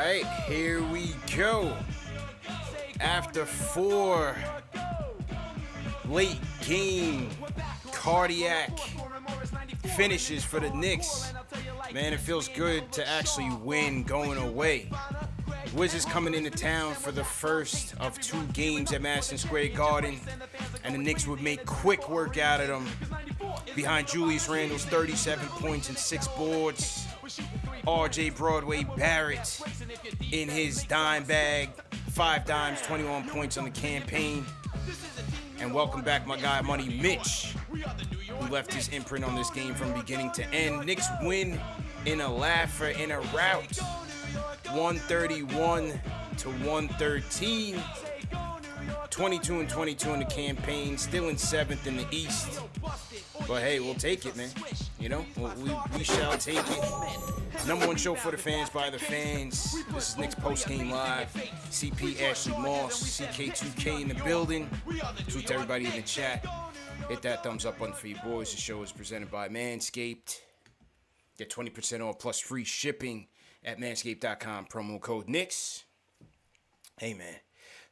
right, here we go. After 4 late game cardiac finishes for the Knicks, man, it feels good to actually win going away. Wizards coming into town for the first of 2 games at Madison Square Garden, and the Knicks would make quick work out of them behind Julius Randle's 37 points and 6 boards. R.J. Broadway Barrett in his dime bag, 5 dimes, 21 points on the campaign. And welcome back my guy Money Mitch, who left his imprint on this game from beginning to end. Knicks win in a laugher, in a rout, 131 to 113. 22 and 22 in the campaign, still in 7th in the East. But hey, we'll take it, man. You know, we shall take it. Number 1 show for the fans by the fans. This is Knicks Post Game Live. CP Ashley Moss, CK2K in the building. Salute to everybody in the chat. Hit that thumbs up button for you boys. The show is presented by Manscaped. Get 20% off plus free shipping at manscaped.com. Promo code Knicks. Hey, man.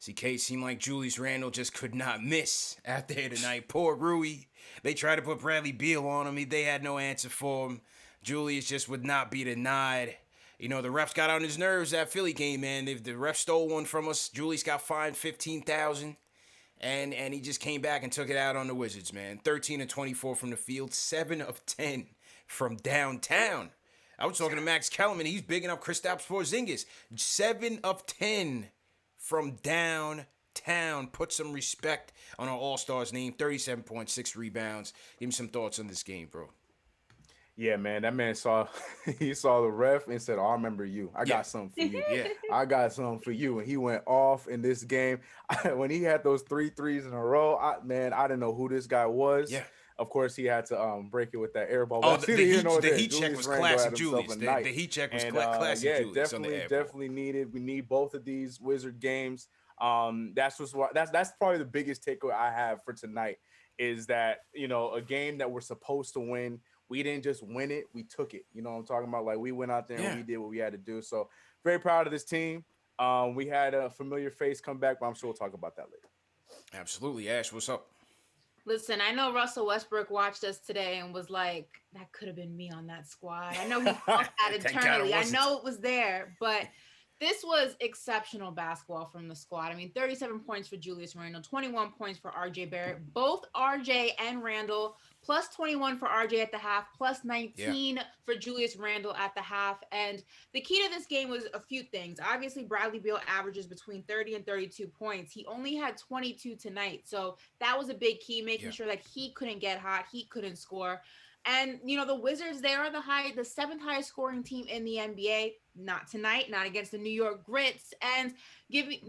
CK seemed like Julius Randle just could not miss out there tonight. Poor Rui. They tried to put Bradley Beal on him. They had no answer for him. Julius just would not be denied. You know, the refs got on his nerves that Philly game, man. The refs stole one from us. Julius got fined $15,000. And he just came back and took it out on the Wizards, man. 13 and 24 from the field. 7 of 10 from downtown. I was talking to Max Kellerman. He's bigging up Kristaps Porzingis. 7 of 10 from downtown. Put some respect on our All-Star's name. 37.6 rebounds. Give me some thoughts on this game, bro. Yeah, man, that man saw the ref and said, "Oh, I remember you. I got something for you. Yeah, I got something for you." And he went off in this game. When he had those 3 threes in a row, I didn't know who this guy was. Yeah. Of course, he had to break it with that air ball. Oh, the heat check was classic Julius. The heat check was classic yeah, Julius. Definitely needed. We need both of these Wizard games. That's probably the biggest takeaway I have for tonight is that, you know, a game that we're supposed to win. We didn't just win it, we took it. You know what I'm talking about? Like, we went out there and we did what we had to do. So, very proud of this team. We had a familiar face come back, but I'm sure we'll talk about that later. Absolutely. Ash, what's up? Listen, I know Russell Westbrook watched us today and was like, that could have been me on that squad. I know he felt that internally. I know it was there, but this was exceptional basketball from the squad. I mean, 37 points for Julius Randle, 21 points for R.J. Barrett. Both R.J. and Randle, plus 21 for R.J. at the half, plus 19 for Julius Randle at the half. And the key to this game was a few things. Obviously, Bradley Beal averages between 30 and 32 points. He only had 22 tonight. So that was a big key, making sure that he couldn't get hot, he couldn't score. And, you know, the Wizards, they are the 7th highest scoring team in the NBA. Not tonight, not against the New York Grits, and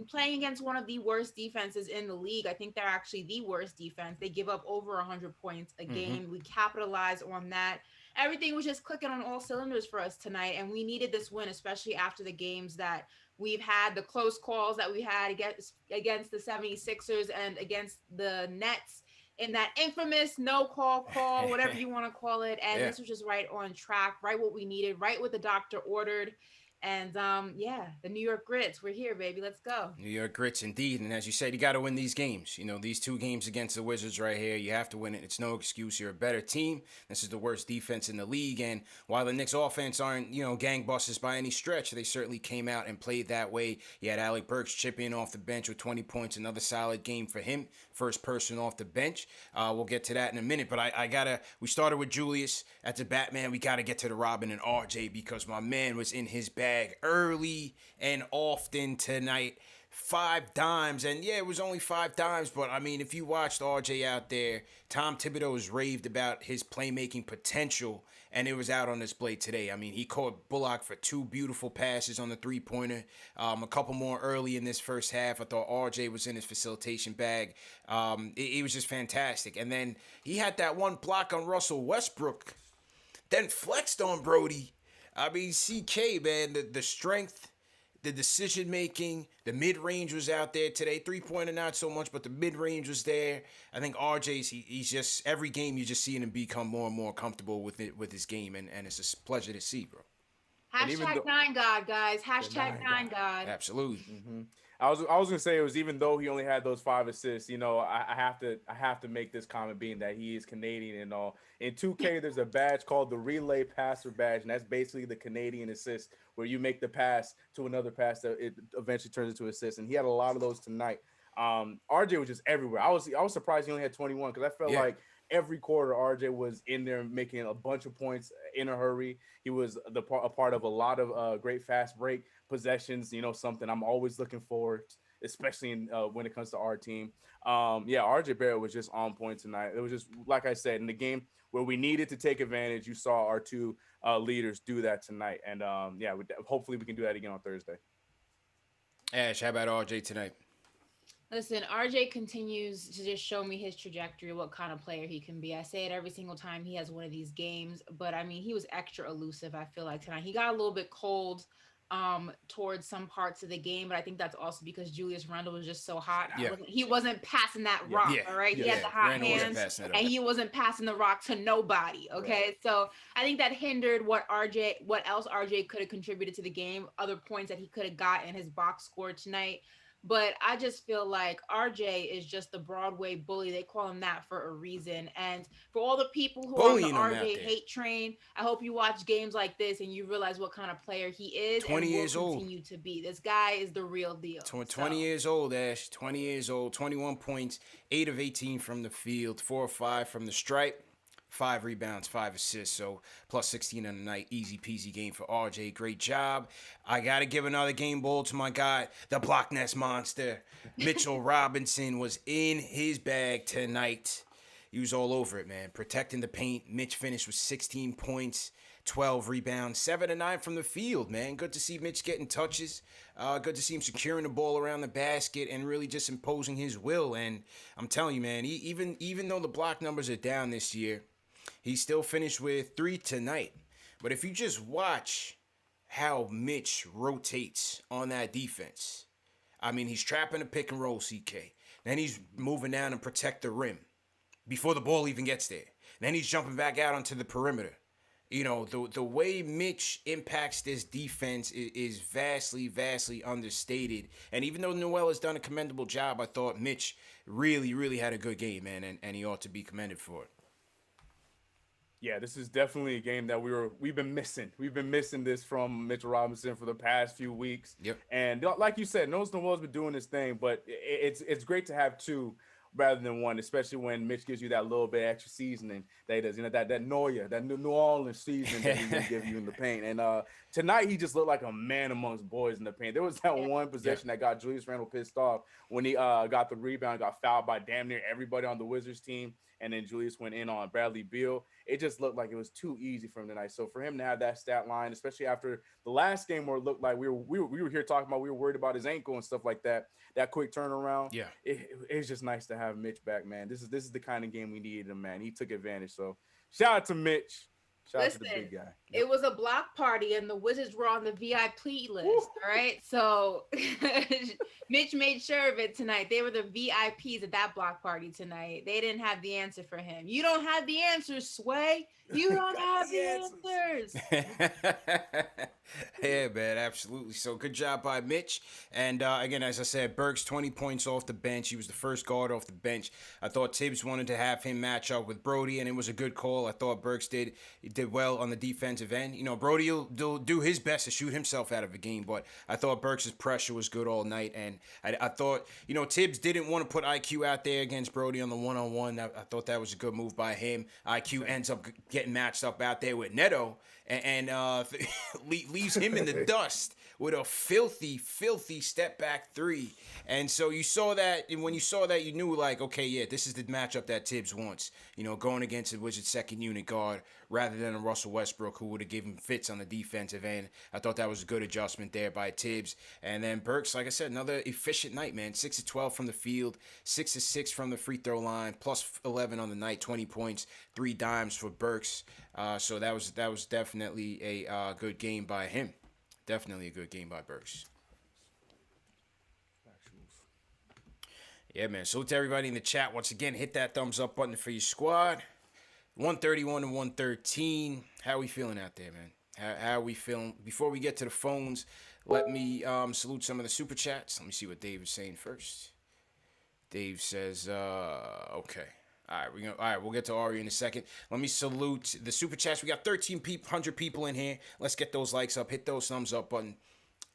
playing against one of the worst defenses in the league. I think they're actually the worst defense. They give up over 100 points a game. We capitalized on that. Everything was just clicking on all cylinders for us tonight, and we needed this win, especially after the games that we've had, the close calls that we had against the 76ers and against the Nets. In that infamous no call, whatever you want to call it. And this was just right on track, right what we needed, right what the doctor ordered. And, the New York Grits, we're here, baby. Let's go. New York Grits, indeed. And as you said, you got to win these games. You know, these 2 games against the Wizards right here, you have to win it. It's no excuse. You're a better team. This is the worst defense in the league. And while the Knicks offense aren't, you know, gangbusters by any stretch, they certainly came out and played that way. You had Alec Burks chip in off the bench with 20 points. Another solid game for him. First person off the bench. We'll get to that in a minute. But we started with Julius at the Batman. We got to get to the Robin and RJ because my man was in his bag early and often tonight. 5 dimes, and it was only 5 dimes, but I mean, if you watched RJ out there, Tom Thibodeau has raved about his playmaking potential, and it was out on display today. I mean, he caught Bullock for 2 beautiful passes on the 3-pointer, a couple more early in this first half. I thought RJ was in his facilitation bag. It was just fantastic, and then he had that one block on Russell Westbrook, then flexed on Brody. I mean, CK, man, the strength, the decision-making, the mid-range was out there today. 3-pointer, not so much, but the mid-range was there. I think RJ's, he's just, every game you're just seeing him become more and more comfortable with his game, and it's a pleasure to see, bro. Hashtag 9God, guys. The Hashtag 9God. Absolutely. Mm-hmm. I was gonna say it was even though he only had those 5 assists, I have to make this comment being that he is Canadian and all. In 2K, there's a badge called the Relay Passer badge, and that's basically the Canadian assist where you make the pass to another pass that it eventually turns into assist. And he had a lot of those tonight. RJ was just everywhere. I was surprised he only had 21 because I felt like every quarter RJ was in there making a bunch of points in a hurry. He was a part of a lot of great fast break possessions, something I'm always looking for, especially when it comes to our team. RJ Barrett was just on point tonight. It was just, like I said, in the game where we needed to take advantage, you saw our two leaders do that tonight. And hopefully we can do that again on Thursday. Ash, how about RJ tonight? Listen, RJ continues to just show me his trajectory, what kind of player he can be. I say it every single time he has one of these games, but I mean, he was extra elusive, I feel like, tonight. He got a little bit cold towards some parts of the game, but I think that's also because Julius Randle was just so hot. He wasn't passing that rock, all right? He had the hot hands, and he wasn't passing the rock to nobody, okay? Right. So I think that hindered what else RJ could have contributed to the game, other points that he could have got in his box score tonight. But I just feel like RJ is just the Broadway bully. They call him that for a reason. And for all the people who are on the RJ hate train, I hope you watch games like this and you realize what kind of player he is 20 and years will old. continue to be. This guy is the real deal. 20 years old, Ash. 20 years old, 21 points, 8 of 18 from the field, 4 of 5 from the stripe. 5 rebounds, 5 assists, so plus 16 on the night. Easy peasy game for RJ. Great job. I got to give another game ball to my guy, the Block Nest Monster. Mitchell Robinson was in his bag tonight. He was all over it, man. Protecting the paint. Mitch finished with 16 points, 12 rebounds, 7 of 9 from the field, man. Good to see Mitch getting touches. Good to see him securing the ball around the basket and really just imposing his will. And I'm telling you, man, even though the block numbers are down this year, he still finished with 3 tonight. But if you just watch how Mitch rotates on that defense, I mean, he's trapping a pick and roll, CK. Then he's moving down and protect the rim before the ball even gets there. Then he's jumping back out onto the perimeter. The way Mitch impacts this defense is vastly, vastly understated. And even though Noel has done a commendable job, I thought Mitch really, really had a good game, man, and he ought to be commended for it. Yeah, this is definitely a game that we've been missing. We've been missing this from Mitchell Robinson for the past few weeks. Yep. And like you said, Noel's been doing his thing, but it's great to have two rather than one, especially when Mitch gives you that little bit extra seasoning that he does. That Noya, that New Orleans seasoning that he's gonna give you in the paint. And tonight he just looked like a man amongst boys in the paint. There was that one possession that got Julius Randle pissed off when he got the rebound, got fouled by damn near everybody on the Wizards team. And then Julius went in on Bradley Beal. It just looked like it was too easy for him tonight. So for him to have that stat line, especially after the last game where it looked like we were here talking about, we were worried about his ankle and stuff like that, that quick turnaround. Yeah. It's just nice to have Mitch back, man. This is the kind of game we needed him, man. He took advantage. So shout out to Mitch. Shout out to the big guy. It was a block party and the Wizards were on the VIP list, all right? So Mitch made sure of it tonight. They were the VIPs at that block party tonight. They didn't have the answer for him. You don't have the answers, Sway. You don't have the answers. Yeah, man, absolutely. So good job by Mitch. And again, as I said, Burks 20 points off the bench. He was the first guard off the bench. I thought Tibbs wanted to have him match up with Brody, and it was a good call. I thought Burks did well on the defensive end. Brody will do his best to shoot himself out of the game, but I thought Burks' pressure was good all night. And I thought, Tibbs didn't want to put IQ out there against Brody on the one-on-one. I thought that was a good move by him. IQ ends up getting matched up out there with Neto and leaves him in the dust with a filthy, filthy step back 3. And so you saw that, and when you saw that, you knew, like, okay, yeah, this is the matchup that Tibbs wants, going against the Wizards' second unit guard rather than a Russell Westbrook who would have given fits on the defensive end. I thought that was a good adjustment there by Tibbs. And then Burks, like I said, another efficient night, man. 6 of 12 from the field, 6 of 6 from the free throw line, plus 11 on the night, 20 points, 3 dimes for Burks. So that was definitely a good game by him. Definitely a good game by Burks. Yeah, man. Salute to everybody in the chat. Once again, hit that thumbs up button for your squad. 131 to 113. How we feeling out there, man? How are we feeling? Before we get to the phones, let me salute some of the super chats. Let me see what Dave is saying first. Dave says, okay. All right, we'll get to Ari in a second. Let me salute the super chats. We got 1,300 people in here. Let's get those likes up. Hit those thumbs up button.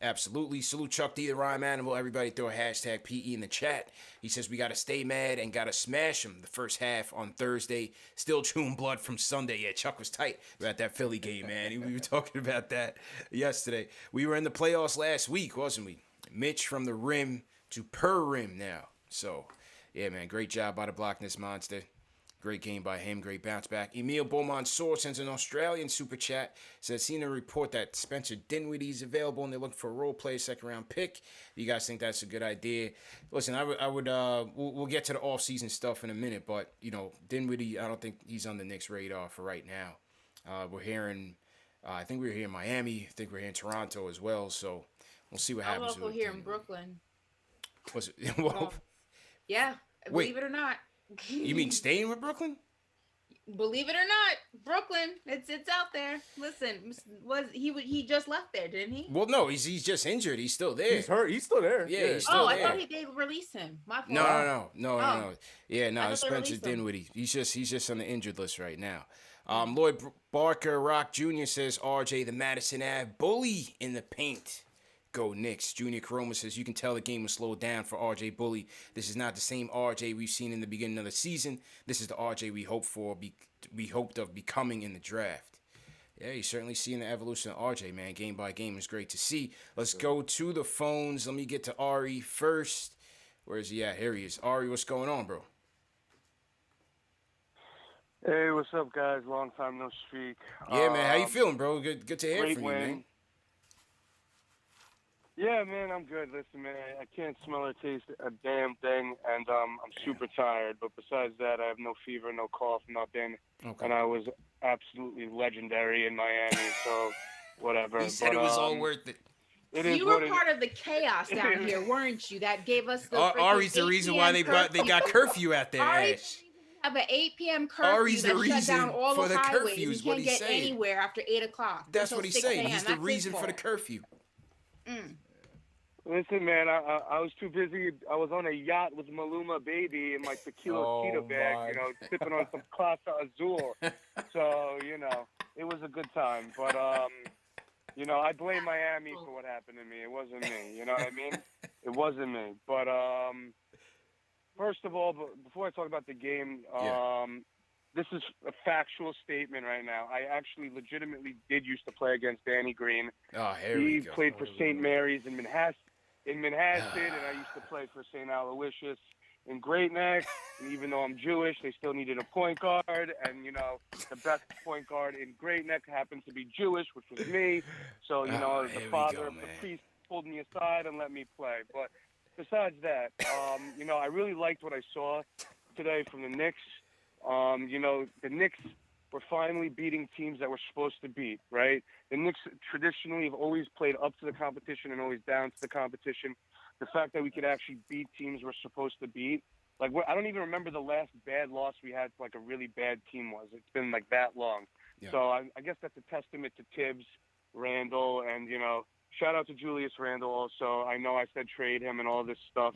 Absolutely. Salute Chuck D, the Rhyme Animal. Everybody throw a hashtag PE in the chat. He says we got to stay mad and got to smash him the first half on Thursday. Still chewing blood from Sunday. Yeah, Chuck was tight about that Philly game, man. We were talking about that yesterday. We were in the playoffs last week, wasn't we? Mitch from the rim to per rim now. So, yeah, man, great job by the Blockness Monster. Great game by him. Great bounce back. Emil Beaumont-Sour sends an Australian super chat. Says, seen a report that Spencer Dinwiddie is available and they're looking for a role player second-round pick. You guys think that's a good idea? Listen, we'll get to the off-season stuff in a minute, but, you know, Dinwiddie, I don't think he's on the Knicks' radar for right now. We're hearing, I think we're here in Miami. I think we're here in Toronto as well, so we'll see what happens. I'm also here in Brooklyn. Was it? Well, yeah, believe it or not. You mean staying with Brooklyn? Believe it or not, Brooklyn, it's out there. Listen, he just left there, didn't he? Well, no, he's just injured. He's still there. He's hurt. He's still there. Yeah, he's still there. I thought they released him. My fault. No. Yeah, no, it's Spencer Dinwiddie. He's just on the injured list right now. Lloyd Barker Rock Jr. says RJ the Madison Ave bully in the paint. Go Knicks. Junior Caroma says you can tell the game was slowed down for RJ Bully. This is not the same RJ we've seen in the beginning of the season. This is the RJ we hoped of becoming in the draft. Yeah, you're certainly seeing the evolution of RJ, man. Game by game is great to see. Let's go to the phones. Let me get to Ari first. Where is he at? Here he is. Ari, what's going on, bro? Hey, what's up, guys? Long time no speak. Yeah, man. How you feeling, bro? Good to hear from you, man. Yeah, man, I'm good. Listen, man, I can't smell or taste a damn thing, and I'm super tired. But besides that, I have no fever, no cough, nothing. Okay. And I was absolutely legendary in Miami, so whatever. He said it was all worth it. You were part of the chaos down here, weren't you? That gave us the Ari's the reason why they got curfew out there, Ash. Have an 8 p.m. curfew Ari's the reason shut down all for the highways. curfew is you what can't he's get saying. Anywhere after 8 o'clock. That's what he's saying. He's the reason for the curfew. Listen, man, I was too busy. I was on a yacht with Maluma Baby in my tequila cheetah bag, sipping on some Casa Azul. So, it was a good time. But, I blame Miami for what happened to me. It wasn't me. You know what I mean? It wasn't me. But, first of all, before I talk about the game, this is a factual statement right now. I actually legitimately did used to play against Danny Green. Oh, here we go. He played for St. Mary's in Manhasset, and I used to play for St. Aloysius in Great Neck. And even though I'm Jewish, they still needed a point guard. And, the best point guard in Great Neck happened to be Jewish, which was me. So, the father of the priest pulled me aside and let me play. But besides that, I really liked what I saw today from the Knicks. The Knicks were finally beating teams that we're supposed to beat, right? The Knicks traditionally have always played up to the competition and always down to the competition. The fact that we could actually beat teams we're supposed to beat, I don't even remember the last bad loss we had to, a really bad team was. It's been, that long. Yeah. So I guess that's a testament to Tibbs, Randle, and, shout out to Julius Randle also. I know I said trade him and all this stuff.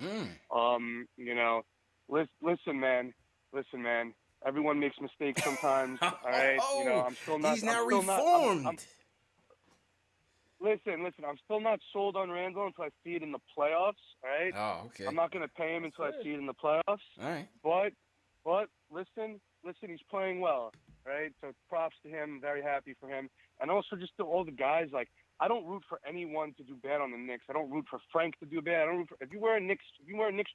Listen, man. Everyone makes mistakes sometimes. All right, I'm still not. He's now reformed. Listen. I'm still not sold on Randle until I see it in the playoffs. All right. Oh, okay. I'm not going to pay him until I see it in the playoffs. All right. But listen. He's playing well. Right. So props to him. Very happy for him. And also just to all the guys. I don't root for anyone to do bad on the Knicks. I don't root for Frank to do bad. If you wear a Knicks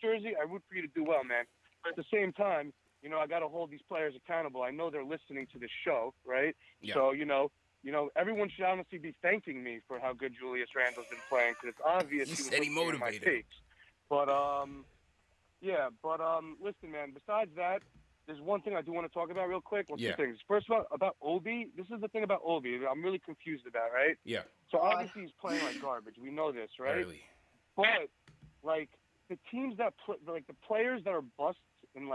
jersey, I root for you to do well, man. But at the same time, I got to hold these players accountable. I know they're listening to this show, right? Yeah. So, everyone should honestly be thanking me for how good Julius Randle's been playing because it's obvious he motivated. But, listen, man, besides that, there's one thing I do want to talk about real quick. Two things. First of all, about Obi, this is the thing about Obi I'm really confused about, right? Yeah. So, obviously, he's playing like garbage. We know this, right? Really. But, the teams that play, the players that are busts and,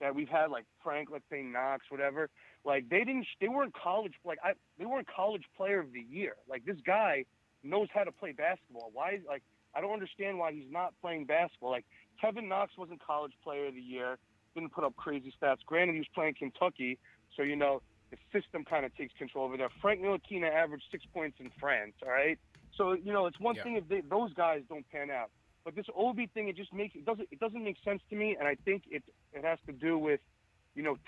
that we've had, like Frank, let's say Knox, whatever. Like they weren't college. They weren't college player of the year. Like this guy knows how to play basketball. Why? Like I don't understand why he's not playing basketball. Like Kevin Knox wasn't college player of the year. Didn't put up crazy stats. Granted, he was playing Kentucky, so the system kind of takes control over there. Frank Ntilikina averaged 6 points in France. All right, so it's one thing if those guys don't pan out. But this Obi thing, it doesn't make sense to me, and I think it has to do with,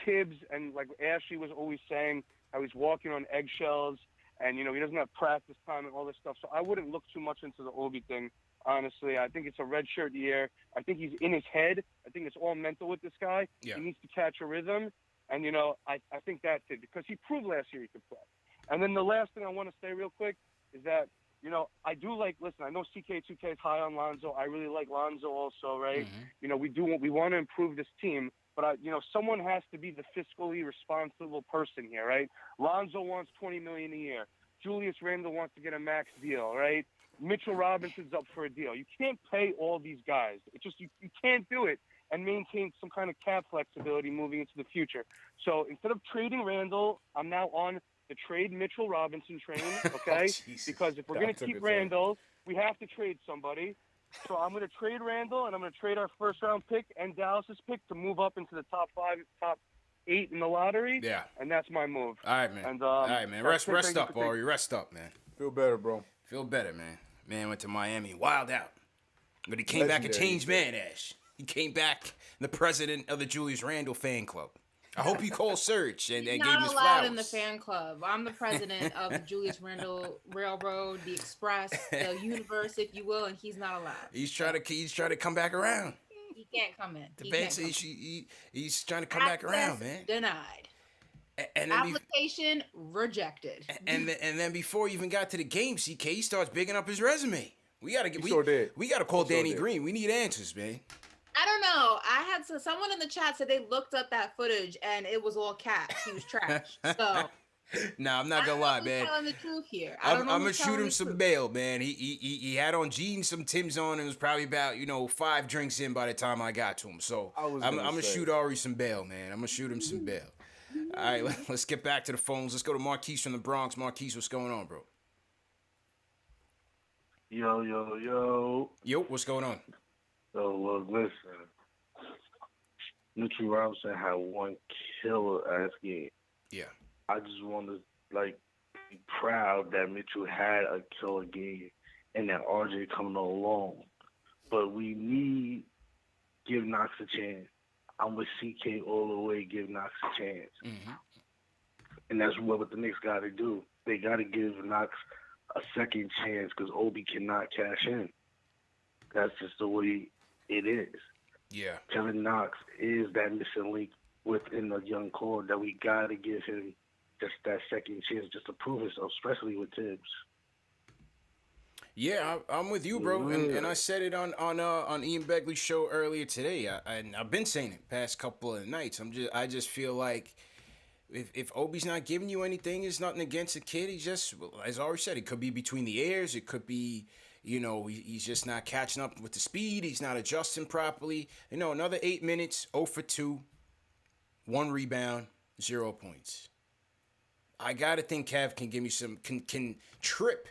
Tibbs, and like Ashley was always saying, how he's walking on eggshells, and he doesn't have practice time and all this stuff. So I wouldn't look too much into the Obi thing, honestly. I think it's a redshirt year. I think he's in his head. I think it's all mental with this guy. Yeah. He needs to catch a rhythm, and I think that's it because he proved last year he could play. And then the last thing I want to say real quick is that. I do listen, I know CK2K is high on Lonzo. I really like Lonzo also, right? Mm-hmm. We want to improve this team, but someone has to be the fiscally responsible person here, right? Lonzo wants $20 million a year. Julius Randle wants to get a max deal, right? Mitchell Robinson's up for a deal. You can't pay all these guys. It's just you can't do it and maintain some kind of cap flexibility moving into the future. So instead of trading Randle, I'm now on the trade Mitchell Robinson train, okay? Because if we're going to keep Randle, we have to trade somebody. So I'm going to trade Randle, and I'm going to trade our first-round pick and Dallas's pick to move up into the top 8 in the lottery. Yeah. And that's my move. All right, man. And, all right, man. Rest up, Ari. Rest up, man. Feel better, bro. Feel better, man. Man went to Miami, wild out. But he came back a changed man, Ash. He came back the president of the Julius Randle fan club. I hope you call Serge and gave him his flowers. Not allowed in the fan club. I'm the president of the Julius Randle Railroad, the Express, the universe, if you will, and he's not allowed. He's trying to come back around. He can't come in. He's trying to come back around, man. Denied. And application rejected. And then before he even got to the game, CK, he starts bigging up his resume. We gotta call Danny Green. We need answers, man. I don't know. I had someone in the chat said they looked up that footage and it was all caps. He was trash. So nah, I'm not gonna lie, man. Telling the truth here. I'm gonna shoot him some bail, man. He had on jeans, some Timbs on, and it was probably about 5 drinks in by the time I got to him. So I'm gonna shoot Ari some bail, man. I'm gonna shoot him some bail. All right, let's get back to the phones. Let's go to Marquise from the Bronx. Marquise, what's going on, bro? Yo, what's going on? So, look, listen. Mitchell Robinson had one killer-ass game. Yeah. I just want to, be proud that Mitchell had a killer game and that RJ coming along. But we need give Knox a chance. I'm with CK all the way, give Knox a chance. Mm-hmm. And that's what the Knicks got to do. They got to give Knox a second chance because Obi cannot cash in. That's just the way it is. Yeah. Kevin Knox is that missing link within the young core that we got to give him just that second chance just to prove himself, especially with Tibbs. Yeah, I'm with you, bro. And I said it on Ian Begley's show earlier today. I've been saying it past couple of nights. I just feel like if Obi's not giving you anything, it's nothing against the kid. He just, as Ari said, it could be between the ears. It could be, he's just not catching up with the speed. He's not adjusting properly. Another 8 minutes, 0 for 2, 1 rebound, 0 points. I gotta think Kev can give me some can trip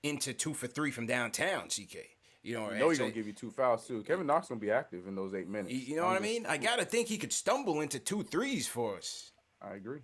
into 2 for 3 from downtown, CK. He's gonna give you 2 fouls too. Kevin Knox gonna be active in those 8 minutes. You know what I mean? I gotta think he could stumble into 2 threes for us. I agree.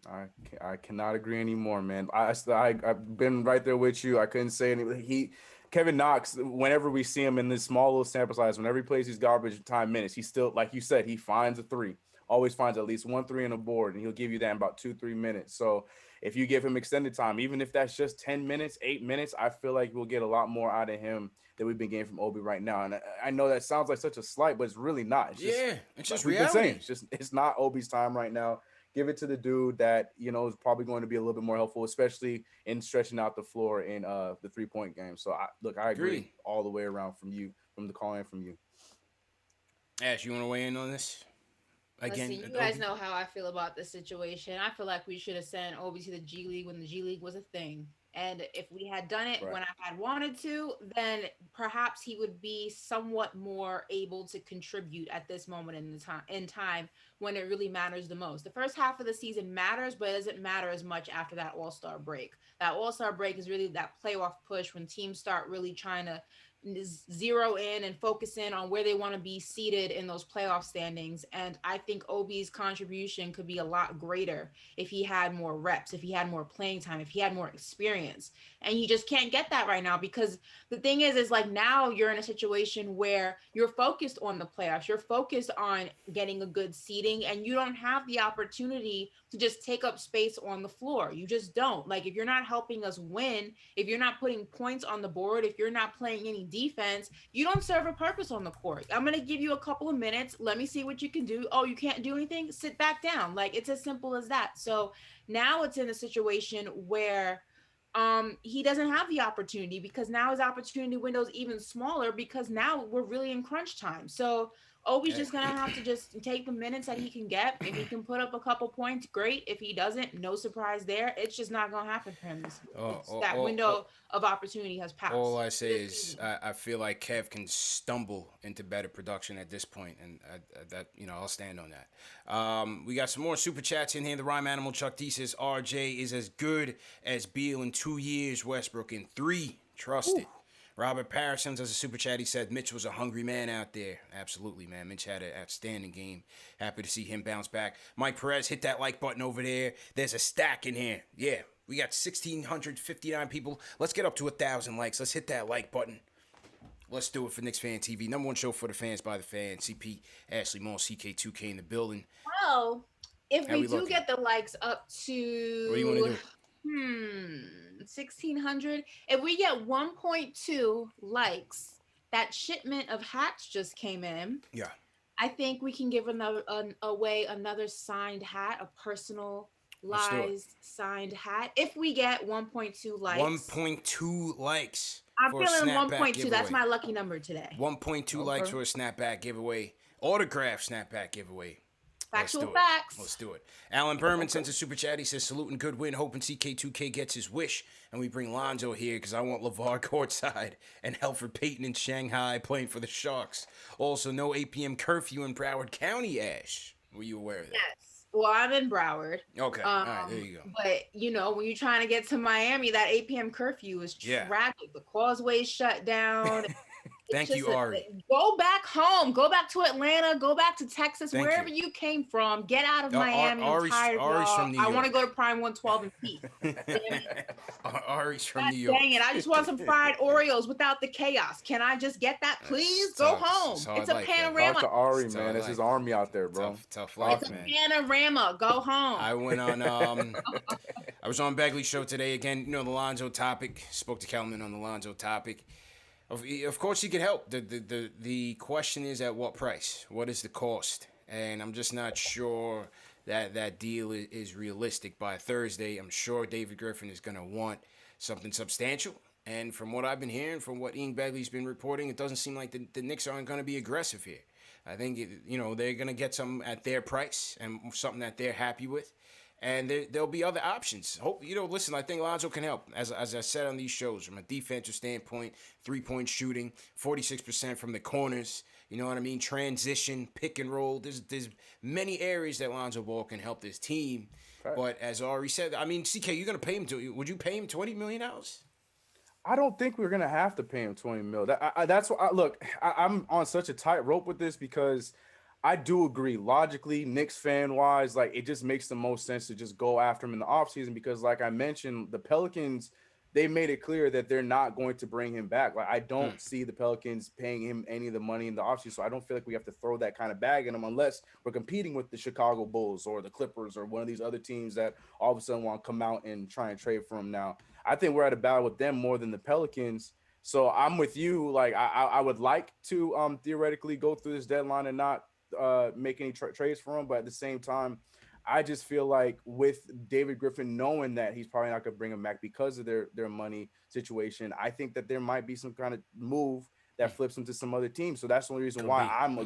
I cannot agree anymore, man. I've been right there with you. I couldn't say anything. Kevin Knox, whenever we see him in this small little sample size, whenever he plays these garbage time minutes, he still, like you said, he finds a 3. Always finds at least 1 3 on the board, and he'll give you that in about 2-3 minutes. So if you give him extended time, even if that's just 10 minutes, 8 minutes, I feel like we'll get a lot more out of him than we've been getting from Obi right now. And I know that sounds like such a slight, but it's really not. It's just like reality. It's not Obi's time right now. Give it to the dude that, is probably going to be a little bit more helpful, especially in stretching out the floor in the 3-point game. So, I agree all the way around from the call in from you. Ash, you want to weigh in on this? Again, listen, you guys know how I feel about this situation. I feel like we should have sent Obi to the G League when the G League was a thing. And if we had done it when I had wanted to, then perhaps he would be somewhat more able to contribute at this moment in time when it really matters the most. The first half of the season matters, but it doesn't matter as much after that All-Star break. That All-Star break is really that playoff push when teams start really trying to zero in and focus in on where they want to be seated in those playoff standings. And I think Obi's contribution could be a lot greater if he had more reps, if he had more playing time, if he had more experience. And you just can't get that right now, because the thing is like now you're in a situation where you're focused on the playoffs, you're focused on getting a good seeding, and you don't have the opportunity to just take up space on the floor. You just don't. Like, if you're not helping us win, if you're not putting points on the board, if you're not playing any defense, you don't serve a purpose on the court. I'm going to give you a couple of minutes. Let me see what you can do. Oh, you can't do anything? Sit back down. Like, it's as simple as that. So now it's in a situation where he doesn't have the opportunity, because now his opportunity window is even smaller, because now we're really in crunch time. So Obi's just going to have to just take the minutes that he can get. If he can put up a couple points, great. If he doesn't, no surprise there. It's just not going to happen for him. That window of opportunity has passed. All I say is I feel like Kev can stumble into better production at this point, and that I'll stand on that. We got some more super chats in here. The Rhyme Animal Chuck D says RJ is as good as Beal in 2 years, Westbrook in 3. Trust it. Robert Parrish sends us a super chat. He said Mitch was a hungry man out there. Absolutely, man. Mitch had an outstanding game. Happy to see him bounce back. Mike Perez, hit that like button over there. There's a stack in here. Yeah, we got 1,659 people. Let's get up to 1,000 likes. Let's hit that like button. Let's do it for KnicksFanTV. Number one show for the fans by the fans. CP, Ashley Moore, CK2K in the building. Well, if we do get the likes up to... What do you want to do? 1,600. If we get 1.2 likes, that shipment of hats just came in. Yeah. I think we can give away another signed hat, a personalized signed hat. If we get 1.2 likes. 1.2 likes. I'm feeling 1.2. That's my lucky number today. 1.2 likes for a snapback giveaway. Autograph snapback giveaway. Factual facts. Let's do it. Alan Berman sends a super chat. He says, salute and good win. Hoping CK2K gets his wish. And we bring Lonzo here because I want LeVar courtside and Helford Payton in Shanghai playing for the Sharks. Also, no 8 p.m. curfew in Broward County, Ash. Were you aware of that? Yes. Well, I'm in Broward. Okay. All right, there you go. But, when you're trying to get to Miami, that 8 p.m. curfew is tragic. The causeway's shut down. Thank you, Ari. Go back home. Go back to Atlanta. Go back to Texas, wherever you came from. Get out of Miami. I'm tired of y'all. I want to go to Prime 112 in peace. Ari's from New York. Dang it. I just want some fried Oreos without the chaos. Can I just get that, please? Go home. It's a panorama. Talk to Ari, man. It's his army out there, bro. Tough life, man. It's a panorama. Go home. I went on, I was on Begley's show today. Again, the Lonzo topic. Spoke to Kelman on the Lonzo topic. Of course, he could help. The question is, at what price? What is the cost? And I'm just not sure that deal is realistic by Thursday. I'm sure David Griffin is going to want something substantial. And from what I've been hearing, from what Ian Begley's been reporting, it doesn't seem like the Knicks aren't going to be aggressive here. I think, they're going to get something at their price and something that they're happy with. And there'll be other options. Listen, I think Lonzo can help. As I said on these shows, from a defensive standpoint, 3-point shooting, 46% from the corners, you know what I mean? Transition, pick and roll. There's many areas that Lonzo Ball can help this team. Right. But as Ari said, CK, you're going to pay him would you pay him $20 million? I don't think we're going to have to pay him $20 million. That's what I'm on such a tight rope with this, because I do agree. Logically, Knicks fan-wise, it just makes the most sense to just go after him in the offseason, because, like I mentioned, the Pelicans, they made it clear that they're not going to bring him back. I don't see the Pelicans paying him any of the money in the offseason, so I don't feel like we have to throw that kind of bag in him unless we're competing with the Chicago Bulls or the Clippers or one of these other teams that all of a sudden want to come out and try and trade for him now. I think we're at a battle with them more than the Pelicans. So I'm with you. I would like to theoretically go through this deadline and not make any trades for him, but at the same time, I just feel like with David Griffin knowing that he's probably not going to bring him back because of their money situation, I think that there might be some kind of move that flips him to some other team. So that's the only reason why I'm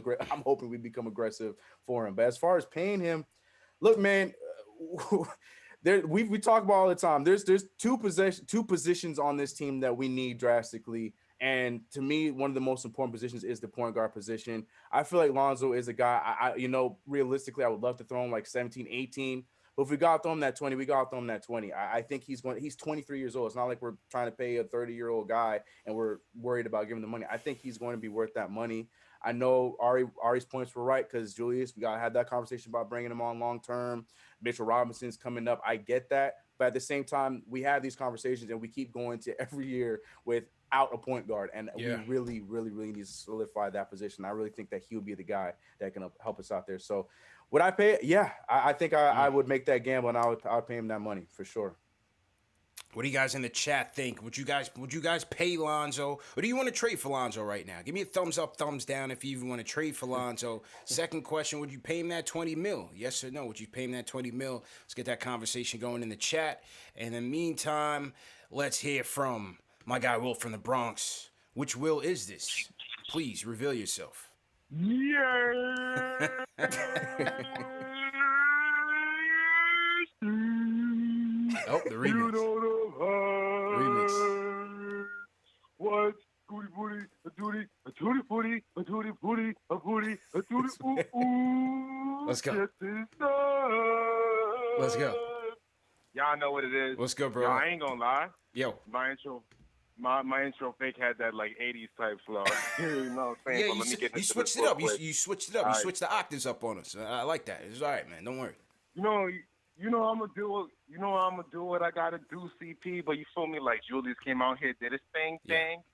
hoping we become aggressive for him. But as far as paying him, look, man, we talk about all the time. There's two positions on this team that we need drastically, And to me, one of the most important positions is the point guard position. I feel like Lonzo is a guy, realistically, I would love to throw him like 17, 18. But if we got to throw him that 20, we got to throw him that 20. I think he's 23 years old. It's not like we're trying to pay a 30-year-old guy and we're worried about giving the money. I think he's going to be worth that money. I know Ari's points were right because Julius, we got to have that conversation about bringing him on long term. Mitchell Robinson's coming up. I get that. But at the same time, we have these conversations and we keep going to every year without a point guard. And we really, really, really need to solidify that position. I really think that he'll be the guy that can help us out there. So would I pay it? Yeah, I think I would make that gamble and I would pay him that money for sure. What do you guys in the chat think? Would you guys pay Lonzo? Or do you want to trade for Lonzo right now? Give me a thumbs up, thumbs down if you even want to trade for Lonzo. Second question, would you pay him that 20 mil? Yes or no? Would you pay him that 20 mil? Let's get that conversation going in the chat. And in the meantime, let's hear from my guy Will from the Bronx. Which Will is this? Please reveal yourself. Yeah. Oh, the remix. Remix. What? Booty, booty, a duty, a tooty, booty, a tooty, booty, a booty, a tooty, ooh, ooh. Let's go. Let's Let's go. Y'all know what it is. What's good, bro? Yo, I ain't gonna lie. Yo. My intro fake had that like 80s type flow. You know what I'm saying? Yeah, But let me get you into switched this it up. real quick. You switched it up. All You right. switched the octaves up on us. I like that. It's all right, man. Don't worry. You know I'm gonna do what I gotta do, CP. But you feel me? Like Julius came out here, did his thing.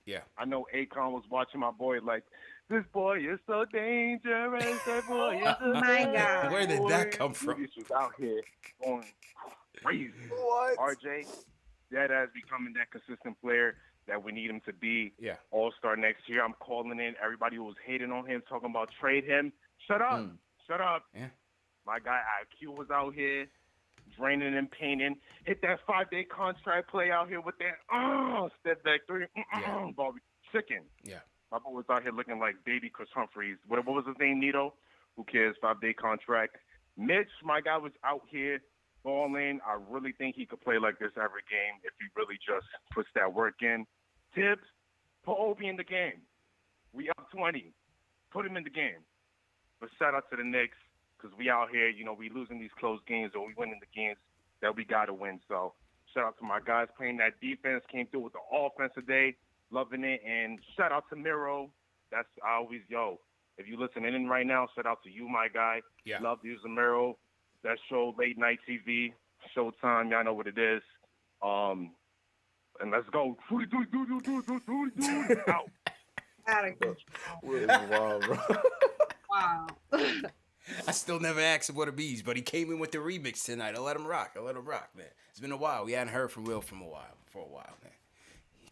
Yeah. I know Akon was watching my boy. Like this boy is so dangerous. That boy is Oh my God. Where did that come from? Julius was out here going crazy. What? RJ, that has becoming that consistent player that we need him to be. Yeah. All-star next year. I'm calling in everybody who was hating on him, talking about trade him. Shut up. Shut up. Yeah. My guy IQ was out here draining and painting. Hit that 5-day contract play out here with that step back three. Bobby chicken. Yeah. My boy was out here looking like baby Chris Humphries. What was his name, Nito? Who cares? 5-day contract. Mitch, my guy, was out here balling. I really think he could play like this every game if he really just puts that work in. Tibbs, put Obi in the game. We up 20. Put him in the game. But shout out to the Knicks because we out here, we losing these close games or we winning the games that we got to win. So shout out to my guys playing that defense. Came through with the offense today. Loving it. And shout out to Miro. That's always, if you listening in right now, shout out to you, my guy. Yeah. Love using Miro. That show, late night TV, Showtime. Y'all know what it is. And let's go. Out. Out of control. Wow, bro. Wow. I still never asked him what it means, but he came in with the remix tonight. I let him rock, man. It's been a while. We hadn't heard from Will for a while, man.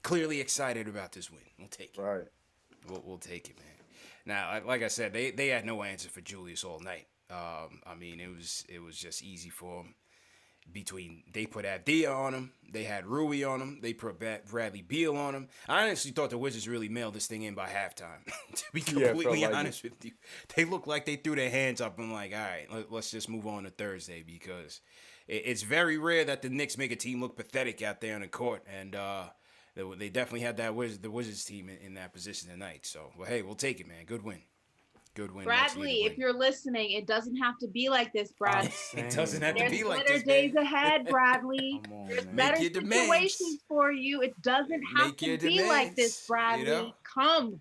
Clearly excited about this win. We'll take it. Right. We'll take it, man. Now, like I said, they had no answer for Julius all night. I mean, it was just easy for him. They put Avdia on him, they had Rui on him, they put Bradley Beal on him. I honestly thought the Wizards really mailed this thing in by halftime. To be completely honest with you, they looked like they threw their hands up and like, all right, let's just move on to Thursday because it's very rare that the Knicks make a team look pathetic out there on the court, and they definitely had the Wizards team in that position tonight. So, well, hey, we'll take it, man. Good win. Good win. Bradley, if you're listening, it doesn't have to be like this, Brad. It doesn't have to be like There's this. better days man. ahead, Bradley. Come on, There's man. better Make your situations demands. for you. It doesn't have Make to your be like this, demands, Bradley. you know? Come.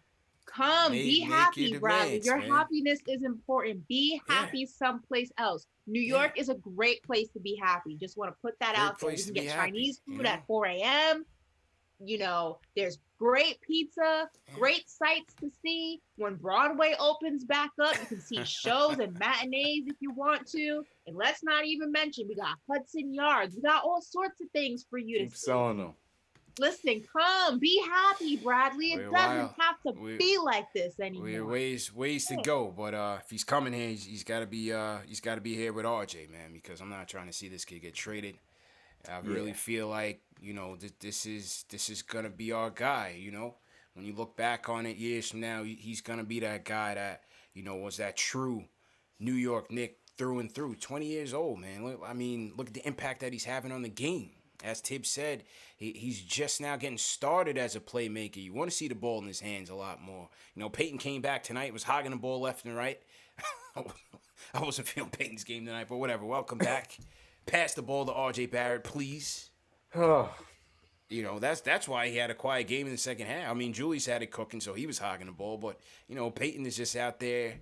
Be Make happy, your Bradley. demands, Your man. happiness is important. Be happy someplace else. New York is a great place to be happy. Just want to put that Great out there. You place can to be get happy, Chinese you food know? at 4 a.m. There's great pizza, great sights to see. When Broadway opens back up, you can see shows and matinees if you want to. And let's not even mention, we got Hudson Yards. We got all sorts of things for you to Keep see. selling them. Listen, come, be happy, Bradley. It We're doesn't wild. have to be like this anymore. Ways to go, but if he's coming here, he's got to be here with RJ, man, because I'm not trying to see this kid get traded. I really feel like this is gonna be our guy. When you look back on it years from now, he's gonna be that guy that was that true New York Knick through and through. 20 years old, man. Look at the impact that he's having on the game. as Tibbs said, he's just now getting started as a playmaker. You want to see the ball in his hands a lot more. You know, Peyton came back tonight, was hogging the ball left and right. I wasn't feeling Peyton's game tonight, but whatever. Welcome back. Pass the ball to R.J. Barrett, please. You know, that's why he had a quiet game in the second half. I mean, Julius had it cooking, so he was hogging the ball. But, you know, Peyton is just out there.